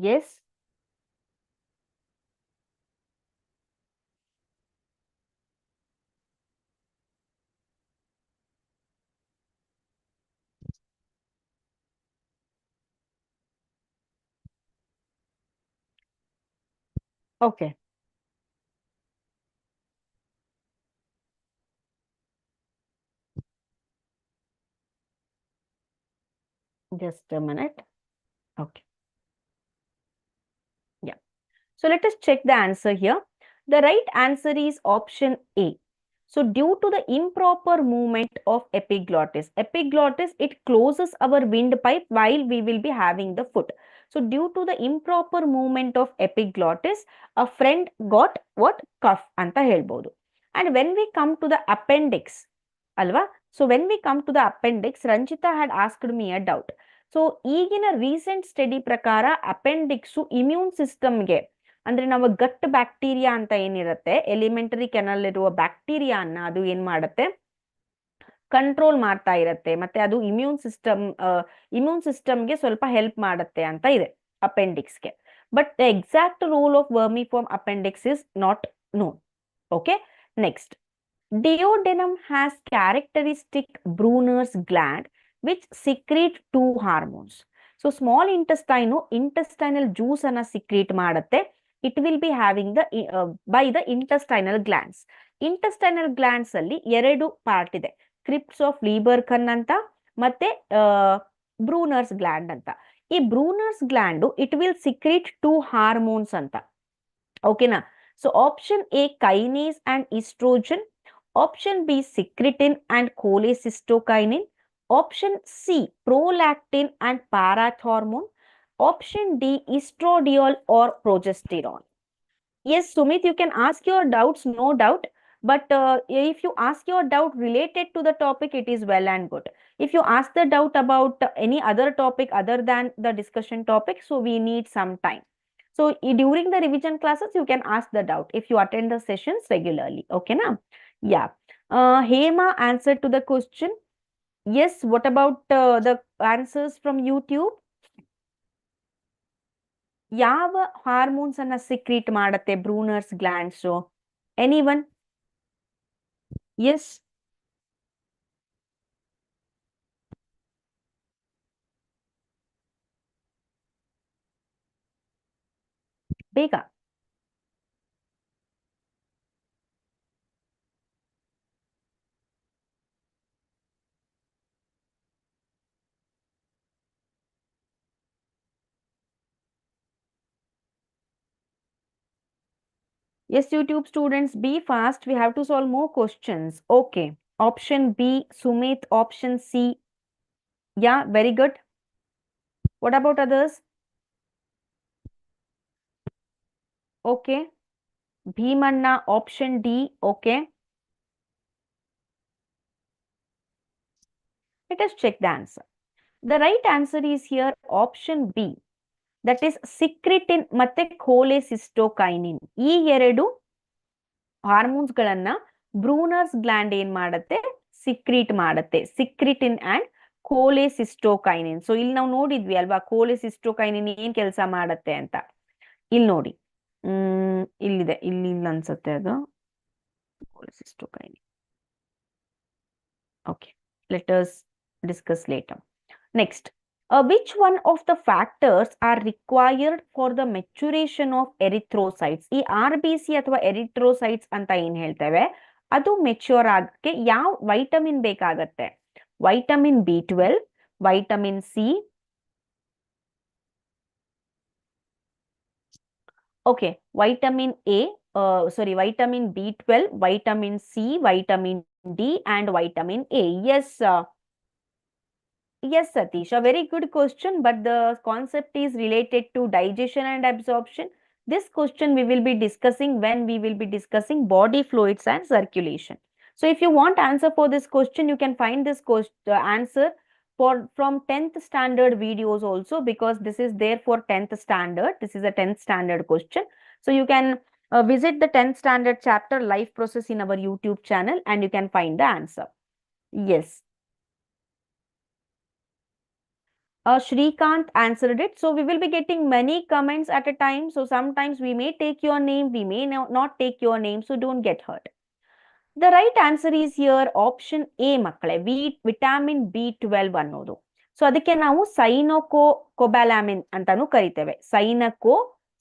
Yes. Okay. Just a minute. Okay. Yeah. So let us check the answer here. The right answer is option A. So due to the improper movement of epiglottis, it closes our windpipe while we will be having the food. So due to the improper movement of epiglottis, a friend got what? Cough anta helbodu. And when we come to the appendix, alva? So when we come to the appendix, Ranjita had asked me a doubt. So ಈಗಿನ recent study ಪ್ರಕಾರ appendix immune ಸಿಸ್ಟಮ್ಗೆ, ಅಂದ್ರೆ ನಾವು ಗಟ್ bacteria ಅಂತ ಏನಿರುತ್ತೆ, elementary kennel ಇರುವ ಬ್ಯಾಕ್ಟೀರಿಯಾನ ಅದು ಏನ್ ಮಾಡುತ್ತೆ, ಕಂಟ್ರೋಲ್ ಮಾಡ್ತಾ ಇರುತ್ತೆ. ಮತ್ತೆ ಅದು ಇಮ್ಯೂನ್ ಸಿಸ್ಟಮ್ಗೆ ಸ್ವಲ್ಪ ಹೆಲ್ಪ್ ಮಾಡುತ್ತೆ ಅಂತ ಇದೆ ಅಪೆಂಡಿಕ್ಸ್ಗೆ. But the exact role of vermiform appendix is not known. Okay, next. Duodenum has characteristic Brunner's gland which secrete two hormones. So small intestinal juice ಅನ್ನ secrete ಮಾಡುತ್ತೆ. It will be having by the intestinal glands. Intestinal glands ಅಲ್ಲಿ ಎರಡು part ಇದೆ, creeps of ಲೀಬರ್ಕನ್ ಅಂತ ಮತ್ತೆ ಬ್ರೂನರ್ಸ್ gland ಅಂತ. ಈ Brunner's gland it will secrete two hormones ಅಂತ. ಓಕೆನಾ? So option A kinase and oestrogen, option B secretin and cholecystokinin, option C prolactin and parathormone, option D estradiol or progesterone. Yes, Sumit, you can ask your doubts, no doubt. But if you ask your doubt related to the topic, it is well and good. If you ask the doubt about any other topic other than the discussion topic, so we need some time. So during the revision classes, you can ask the doubt if you attend the sessions regularly. Okay, na? Yeah. Hema answered to the question. Yes, what about the answers from YouTube? ಯಾವ hormones ಅನ್ನ secrete ಮಾಡುತ್ತೆ ಬ್ರೂನರ್ಸ್ glands? Anyone? S, ಬೇಗ. Yes, YouTube students, be fast. We have to solve more questions. Okay. Option B, Sumit. Option C. Yeah, very good. What about others? Okay. Bhimanna, option D. Okay. Let us check the answer. The right answer is here option B. That is secretin ಮತ್ತೆ cholecystokinin. ಈ ಎರಡು hormones ಗಳನ್ನ ಬ್ರೂನರ್ಸ್ gland ಏನ್ ಮಾಡುತ್ತೆ? Secrete ಮಾಡುತ್ತೆ. ಸಿಕ್ರಿಟಿನ್ and ಕೋಲೆಸಿಸ್ಟೋಕೈನಿನ್. So ಇಲ್ಲಿ ನಾವು ನೋಡಿದ್ವಿ ಅಲ್ವಾ ಕೋಲೆಸಿಸ್ಟೋಕೈನಿನ್ ಏನ್ ಕೆಲಸ ಮಾಡತ್ತೆ ಅಂತ. ಇಲ್ಲಿ ನೋಡಿ, ಇಲ್ಲಿದೆ, ಇಲ್ಲಿ ಇಲ್ಲ ಅನ್ಸುತ್ತೆ ಅದು ಕೋಲೆಸಿಸ್ಟೋಕೈನಿನ್. Okay, let us discuss later. Next, which one of the factors are required for the maturation of erythrocytes? ಈ ಆರ್ ಬಿ ಸಿ ಅಥವಾ ಎರಿಥ್ರೋಸೈಟ್ಸ್ ಅಂತ ಏನ್ ಹೇಳ್ತೇವೆ, ಅದು ಮೆಚ್ಯೂರ್ ಆಗಕ್ಕೆ ಯಾವ ವೈಟಮಿನ್ ಬೇಕಾಗತ್ತೆ? Vitamin B12, vitamin C, okay, vitamin A, vitamin B12, vitamin C, vitamin D and vitamin A. Yes, Satish, a very good question, but the concept is related to digestion and absorption. This question we will be discussing when we will be discussing body fluids and circulation. So if you want answer for this question, you can find this answer from 10th standard videos also, because this is there for 10th standard. This is a 10th standard question. So you can visit the 10th standard chapter life process in our YouTube channel and you can find the answer. Yes. Shrikant answered it. So we will be getting many comments at a time. So sometimes we may take your name, we may not take your name. So don't get hurt. The right answer is here option A, ಮಕ್ಕಳೇ. Vitamin B12 ಅನ್ನೋದು. So ಅದಕ್ಕೆ ನಾವು ಸೈನೋಕೋಬಾಲಾಮಿನ್ ಅಂತಾನು ಕರಿತೇವೆ.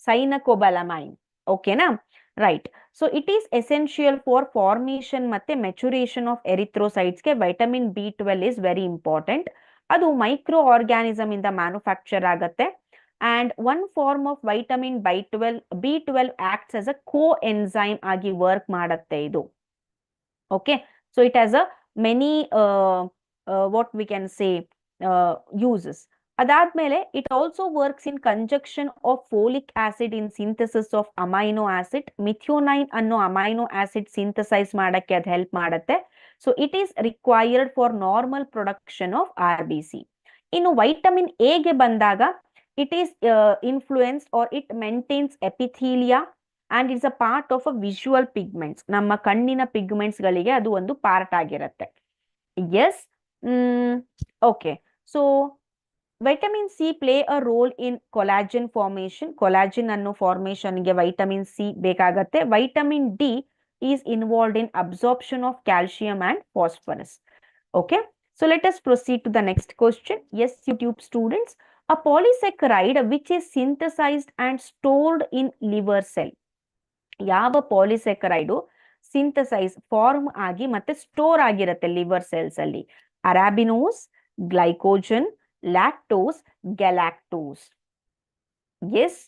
Cyanocobalamin. ಓಕೆನಾ? Right. So it is essential for formation ಮತ್ತೆ maturation of ಎರಿಥ್ರೋಸೈಟ್ಸ್ಗೆ vitamin B12 is very important. ಅದು ಮೈಕ್ರೋ ಆರ್ಗ್ಯಾನಿಸಮ್ ಇಂದ ಮ್ಯಾನುಫ್ಯಾಕ್ಚರ್ ಆಗತ್ತೆ. And one form of vitamin B12 acts as a coenzyme ಆಗಿ ವರ್ಕ್ ಮಾಡುತ್ತೆ ಇದು. Okay, so it has a many what we can say uses. Adadmele it also works in conjunction of folic acid in synthesis of amino acid. Methionine anno amino acid synthesize ಮಾಡಕ್ಕೆ ಅದು help ಮಾಡುತ್ತೆ. So it is required for normal production of RBC. ಇನ್ನು vitamin A ಗೆ ಬಂದಾಗ it is influenced or it maintains epithelia and it's a part of a visual pigments. ನಮ್ಮ ಕಣ್ಣಿನ pigments ಗಳಿಗೆ ಅದು ಒಂದು ಪಾರ್ಟ್ ಆಗಿರುತ್ತೆ. Yes. Okay, so vitamin C play a role in collagen formation. Collagen ಅನ್ನೋ formation ಗೆ vitamin C ಬೇಕಾಗತ್ತೆ. Vitamin D is involved in absorption of calcium and phosphorus. Okay, so let us proceed to the next question. Yes, YouTube students, a polysaccharide which is synthesized and stored in liver cell. ಯಾವ ಪಾಲಿಸ್ಯಾಕರೈಡು synthesise form ಆಗಿ ಮತ್ತೆ store ಆಗಿರುತ್ತೆ liver cells ಅಲ್ಲಿ? Arabinose, glycogen, lactose, galactose. Yes,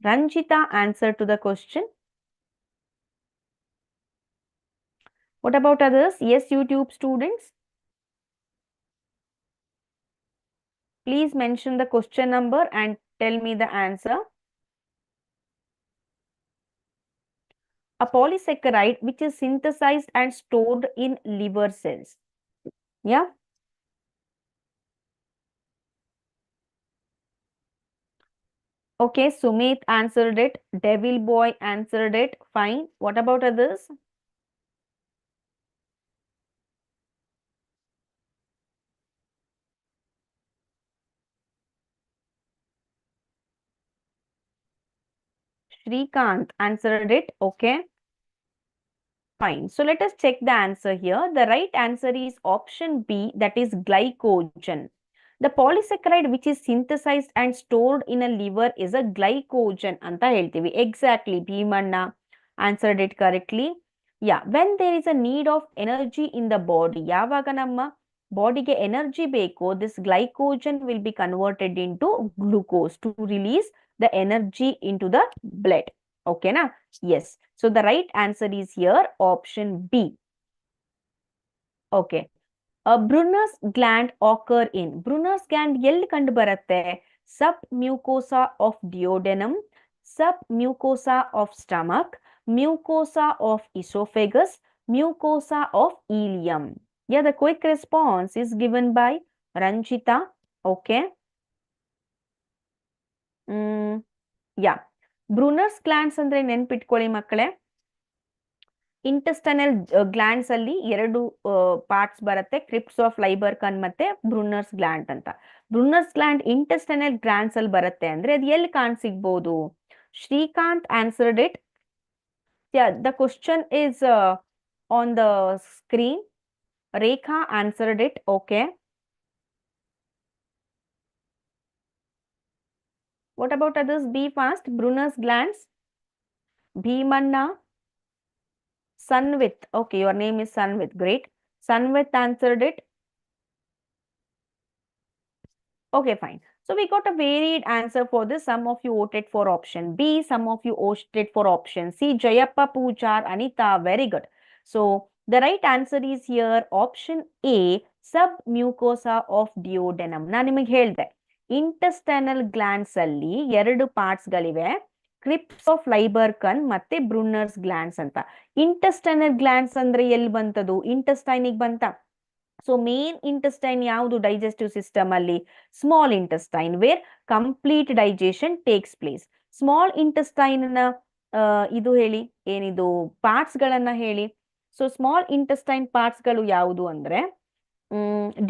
Ranjita answer to the question. What about others? Yes, YouTube students, please mention the question number and tell me the answer. A polysaccharide which is synthesized and stored in liver cells. Yeah. Okay, Sumit answered it. Devil Boy answered it. Fine. What about others? Shrikant answered it. Okay. Fine. So let us check the answer here. The right answer is option B, that is glycogen. The polysaccharide which is synthesized and stored in a liver is a glycogen anta heltivi. Exactly, Bhimanna answered it correctly. Yeah, when there is a need of energy in the body, yavaga namma ಬಾಡಿಗೆ energy ಬೇಕು, this glycogen will be converted into glucose to release the energy into the blood. Okay na? Yes, so the right answer is here option B. Okay, Brunner's gland occur in. Brunner's gland ಎಲ್ಲಿ ಕಂಡು ಬರುತ್ತೆ? Sub mucosa of duodenum, sub mucosa of stomach, mucosa of esophagus, mucosa of ileum. Yeah, the quick response is given by Ranjita. Okay. Yeah. Brunner's glands ಅಂದ್ರೆ ನೆನ್ಪಿಟ್ಕೊಳ್ಳಿ ಮಕ್ಕಳೇ, intestinal glands ಅಲ್ಲಿ ಎರಡು parts ಬರುತ್ತೆ, creeps of Lieberkuhn ಮತ್ತೆ ಬ್ರುನ್ನರ್ಸ್ gland ಅಂತ. ಬ್ರುನ್ನರ್ಸ್ gland intestinal glands ಅಲ್ಲಿ ಬರುತ್ತೆ ಅಂದ್ರೆ ಅದು ಎಲ್ಲಿ ಕಾಣಸಿಗ್ಬೋದು? Srikanth answered it. The question is on the screen. Rekha answered it. Okay, what about others? Be fast. Brunner's glands. Bhimanna. Sanvit. Okay, your name is Sanvit. Great. Sanvit answered it. Okay, fine. So we got a varied answer for this. Some of you voted for option B, some of you voted for option C. Jayappa, Poojar, Anita, very good. So the right answer is here option A, submucosa of duodenum. ನಾನು ನಿಮಗೆ ಹೇಳಿದೆ intestinal glands ಅಲ್ಲಿ ಎರಡು parts ಗಳಿವೆ, creeps of Lieberkuhn ಮತ್ತೆ Brunner's glands ಅಂತ. Intestinal glands ಅಂದ್ರೆ ಎಲ್ಲಿ ಬಂತದು? ಇಂಟೆಸ್ಟೈನಿಗೆ ಬಂತ. ಸೊ ಮೇನ್ ಇಂಟೆಸ್ಟೈನ್ ಯಾವುದು ಡೈಜೆಸ್ಟಿವ್ ಸಿಸ್ಟಮ್ ಅಲ್ಲಿ? Small intestine, where complete digestion takes place. Small intestine ನ ಇದು ಹೇಳಿ, ಏನಿದು ಪಾರ್ಟ್ಸ್ ಗಳನ್ನ ಹೇಳಿ. ಸೊ ಸ್ಮಾಲ್ ಇಂಟೆಸ್ಟೈನ್ ಪಾರ್ಟ್ಸ್ ಗಳು ಯಾವುದು ಅಂದ್ರೆ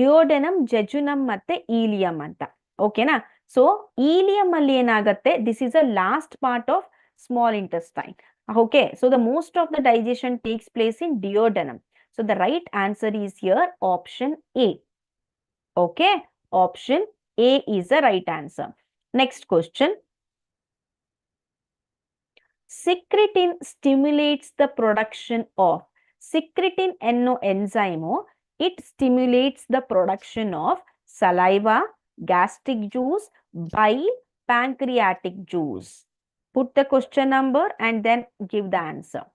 ಡಿಯೋಡೆನಮ್, ಜೆಜುನಮ್ ಮತ್ತೆ ಈಲಿಯಂ ಅಂತ. ಓಕೆನಾ? ಸೊ ಈಲಿಯಂ ಅಲ್ಲಿ ಏನಾಗತ್ತೆ, this is a last part of small intestine. Okay, so the most of the digestion takes place in duodenum. So the right answer is here option A. Okay, option A is the right answer. Next question. Secretin stimulates the production of. Secretin enno enzyme, it stimulates the production of saliva, gastric juice, bile, pancreatic juice. Put the question number and then give the answer.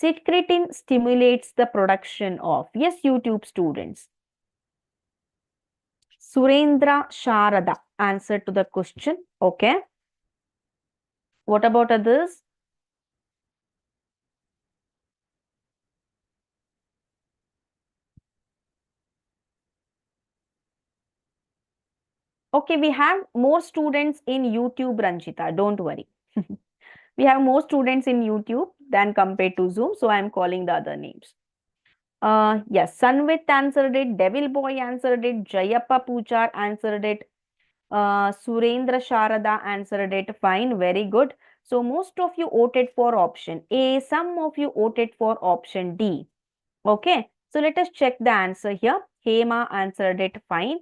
Secretin stimulates the production of. Yes, YouTube students. Surendra Sharada answer to the question. Okay. What about others? Okay, we have more students in YouTube, Ranjita. Don't worry. We have more students in YouTube than compared to Zoom. So I am calling the other names. Yes, Sanvit answered it. Devil Boy answered it. Jayappa Poochar answered it. Surendra Sharada answered it. Fine, very good. So most of you voted for option A. Some of you voted for option D. Okay, so let us check the answer here. Hema answered it. Fine.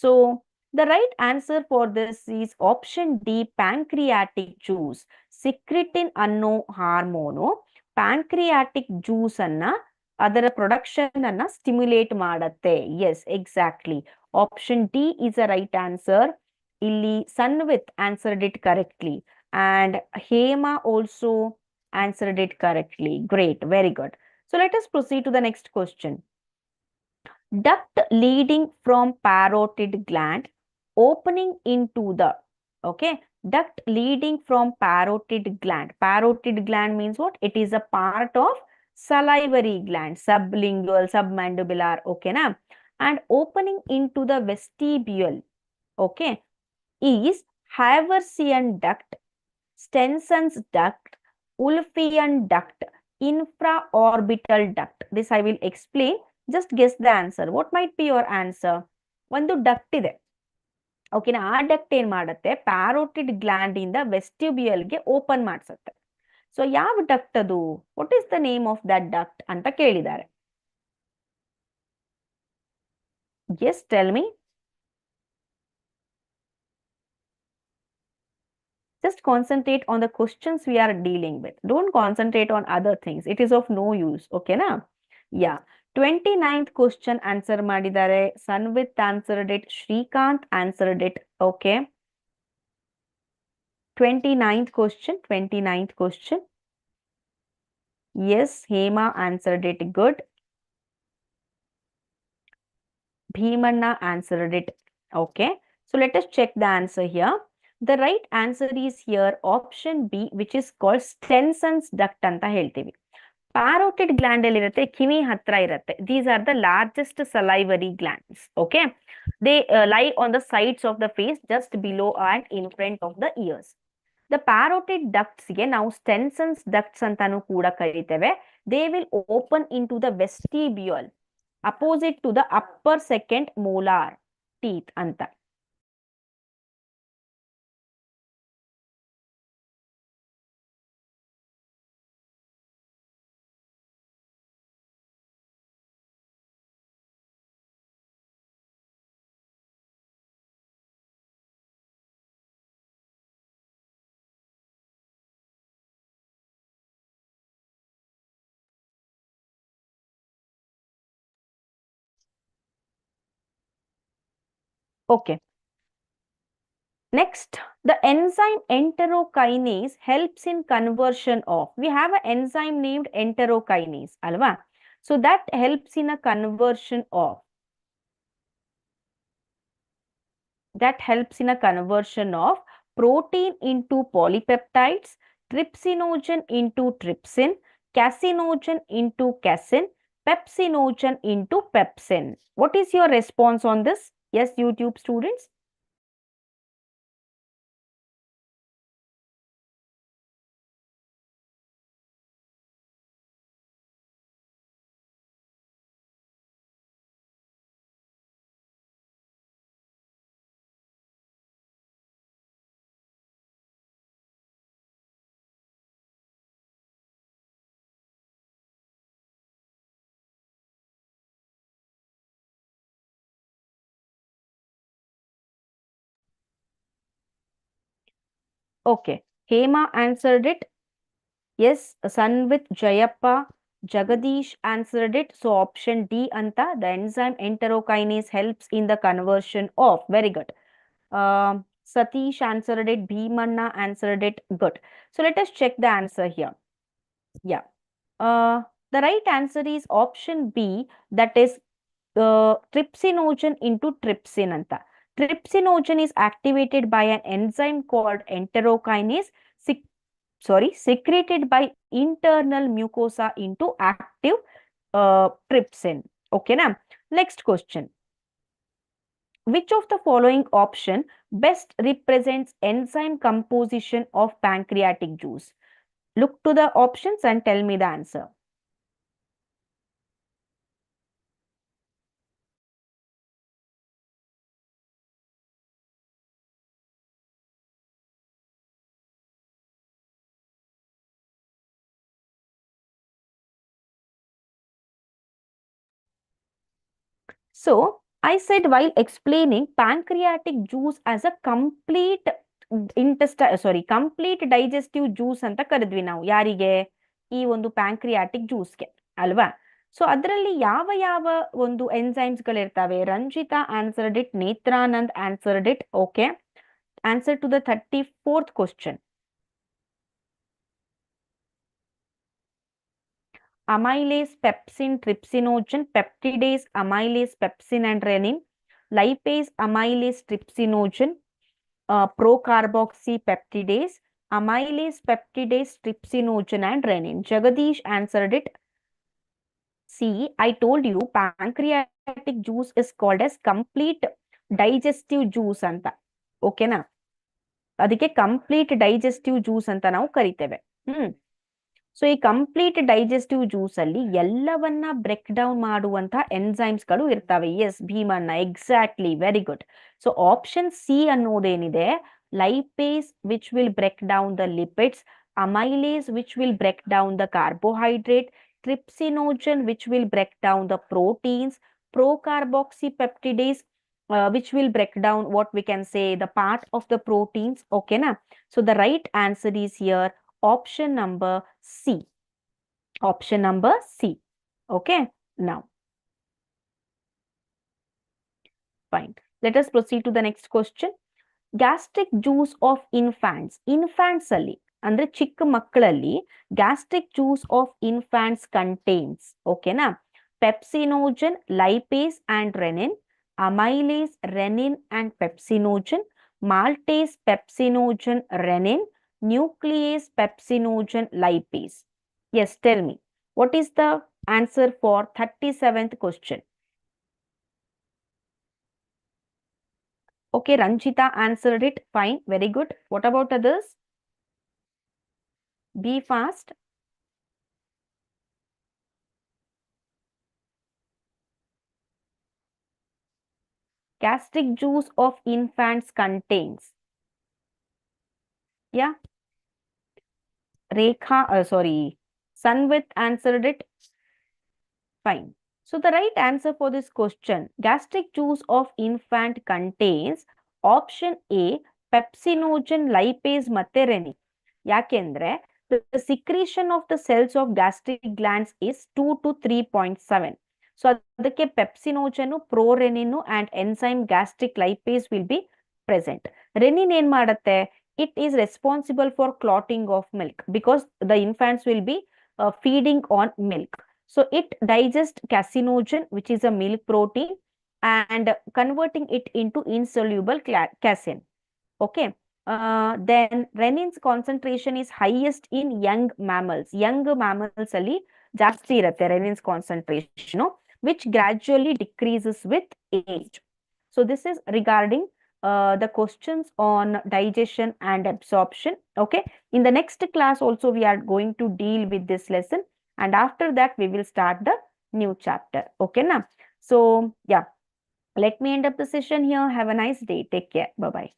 So the right answer for this is option D, pancreatic juice. Secretin anno hormone, pancreatic juice anna ಅದರ production ಅನ್ನ stimulate ಮಾಡತ್ತೆ. Yes, exactly. Option D is a right answer. ಇಲ್ಲಿ Sanvith answered it correctly and Hema also answered it correctly. Great, very good. So let us proceed to the next question. Duct leading from parotid gland opening into the, okay, duct leading from parotid gland. Parotid gland means what? It is a part of salivary gland, sublingual, submandibular, okay na? And opening into the vestibule, okay, is Haversian duct, Stenson's duct, Wolffian duct, infraorbital duct. This I will explain. Just guess the answer. What might be your answer? ಒಂದು duct ಇದೆ, ಓಕೆನಾ? ಆ duct ಏನ್ ಮಾಡುತ್ತೆ, parotid gland ಇಂದ ವೆಸ್ಟಿಬ್ಯೂಯಲ್ಗೆ open ಮಾಡಿಸುತ್ತೆ. So ಯಾವ ಡಕ್ಟ್ ಅದು? What is the name of that duct ಅಂತ ಕೇಳಿದ್ದಾರೆ. Yes, tell me. Just concentrate on the questions we are dealing with. Don't concentrate on other things. It is of no use. Okay na? Yeah. 29th question answer ಮಾಡಿದ್ದಾರೆ. Sanvit answered it. Shrikant answered it. Okay. 29th question. 29th question. Yes, Hema answered it. Good. Bhimanna answered it. Okay. So let us check the answer here. The right answer is here option B, which is called Stenson's duct ಅಂತ ಹೇಳ್ತೀವಿ. ಪ್ಯಾರೋಟಿಡ್ gland ಅಲ್ಲಿ ಇರುತ್ತೆ, ಕಿವಿ ಹತ್ರ ಇರುತ್ತೆ. These are the largest salivary glands. Okay, they lie on the sides of the face, just below and in front of the ears. The parotid ducts ಗೆ ನಾವು Stenson's ducts ಅಂತಾನೂ ಕೂಡ ಕರಿತೇವೆ. They will open into the vestibule opposite to the upper second molar teeth ಅಂತ. Okay. Next, the enzyme enterokinase helps in conversion of. We have an enzyme named enterokinase, alva. So that helps in a conversion of. That helps in a conversion of protein into polypeptides, trypsinogen into trypsin, casinogen into casin, pepsinogen into pepsin. What is your response on this? Yes, YouTube students? Okay. Hema answered it. Yes, Sun with Jayappa. Jagadish answered it. So option D, Anta, the enzyme enterokinase helps in the conversion of. Very good. Satish answered it. Bhimanna answered it. Good. So let us check the answer here. Yeah. The right answer is option B, that is trypsinogen into trypsin anta. Trypsinogen is activated by an enzyme called enterokinase, secreted by internal mucosa into active trypsin. Okay, now next question. Which of the following option best represents enzyme composition of pancreatic juice? Look to the options and tell me the answer. So, I said while explaining pancreatic juice as a complete complete digestive juice ಅಂತ ಕರೆದ್ವಿ ನಾವು ಯಾರಿಗೆ ಈ ಒಂದು pancreatic ಜ್ಯೂಸ್ಗೆ ಅಲ್ವಾ. So ಅದರಲ್ಲಿ ಯಾವ ಯಾವ ಒಂದು ಎನ್ಸೈಮ್ಸ್ ಗಳಿರ್ತವೆ? Ranjita answered it, Netranand answered it. Okay, answer to the 34th question. Amylase, pepsin, trypsinogen, peptidase, amylase, pepsin and renin, lipase, amylase, trypsinogen, procarboxy peptidase, amylase, peptidase, trypsinogen and renin. Jagadish answered it. See, I told you pancreatic juice is called as complete digestive juice anta. Okay na? ಅದಕ್ಕೆ complete digestive juice ಅಂತ ನಾವು ಕರಿತೇವೆ. So ಈ complete digestive juice ಅಲ್ಲಿ ಎಲ್ಲವನ್ನ break down ಮಾಡುವಂತಹ enzymes ಗಳು ಇರ್ತವೆ. Yes Bheemanna, exactly, very good. So option C ಅನ್ನೋದೇನಿದೆ, lipase which will break down the lipids, amylase which will break down the carbohydrate, trypsinogen which will break down the proteins, procarboxypeptidase which will break down what we can say the part of the proteins. Okay na? So the right answer is here option number C. Option number C. Okay, now fine, let us proceed to the next question. Gastric juice of infants. Infants ಅಲ್ಲಿ ಅಂದ್ರೆ ಚಿಕ್ಕ ಮಕ್ಕಳಲ್ಲಿ gastric juice of infants contains, ಓಕೆನಾ, pepsinogen, lipase and renin, amylase, renin and pepsinogen, maltase, pepsinogen, renin, nuclease, pepsinogen, lipase. Yes, tell me, what is the answer for 37th question? Okay, Ranjita answered it. Fine, very good. What about others? Be fast. Gastric juice of infants contains. Yeah. Sanvit answered it. Fine. So the right answer for this question, gastric juice of infant contains option A, pepsinogen lipase ಮತ್ತೆ renin. ಯಾಕೆಂದ್ರೆ the secretion of the cells of gastric glands is 2 to 3.7. So ಅದಕ್ಕೆ ಪೆಪ್ಸಿನೋಜನ್, ಪ್ರೋರೆನಿನ್ and enzyme gastric lipase will be present. Renin ಏನ್ ಮಾಡುತ್ತೆ? It is responsible for clotting of milk because the infants will be feeding on milk. So it digests casinogen, which is a milk protein, and converting it into insoluble casein. Okay. Then renin's concentration is highest in young mammals. Young mammals ಅಲ್ಲಿ ಜಾಸ್ತಿ ಇರುತ್ತೆ renin's concentration, which gradually decreases with age. So this is regarding the questions on digestion and absorption. Okay. In the next class also we are going to deal with this lesson. And after that, we will start the new chapter. Okay, na? So, yeah, let me end up the session here. Have a nice day. Take care. Bye-bye.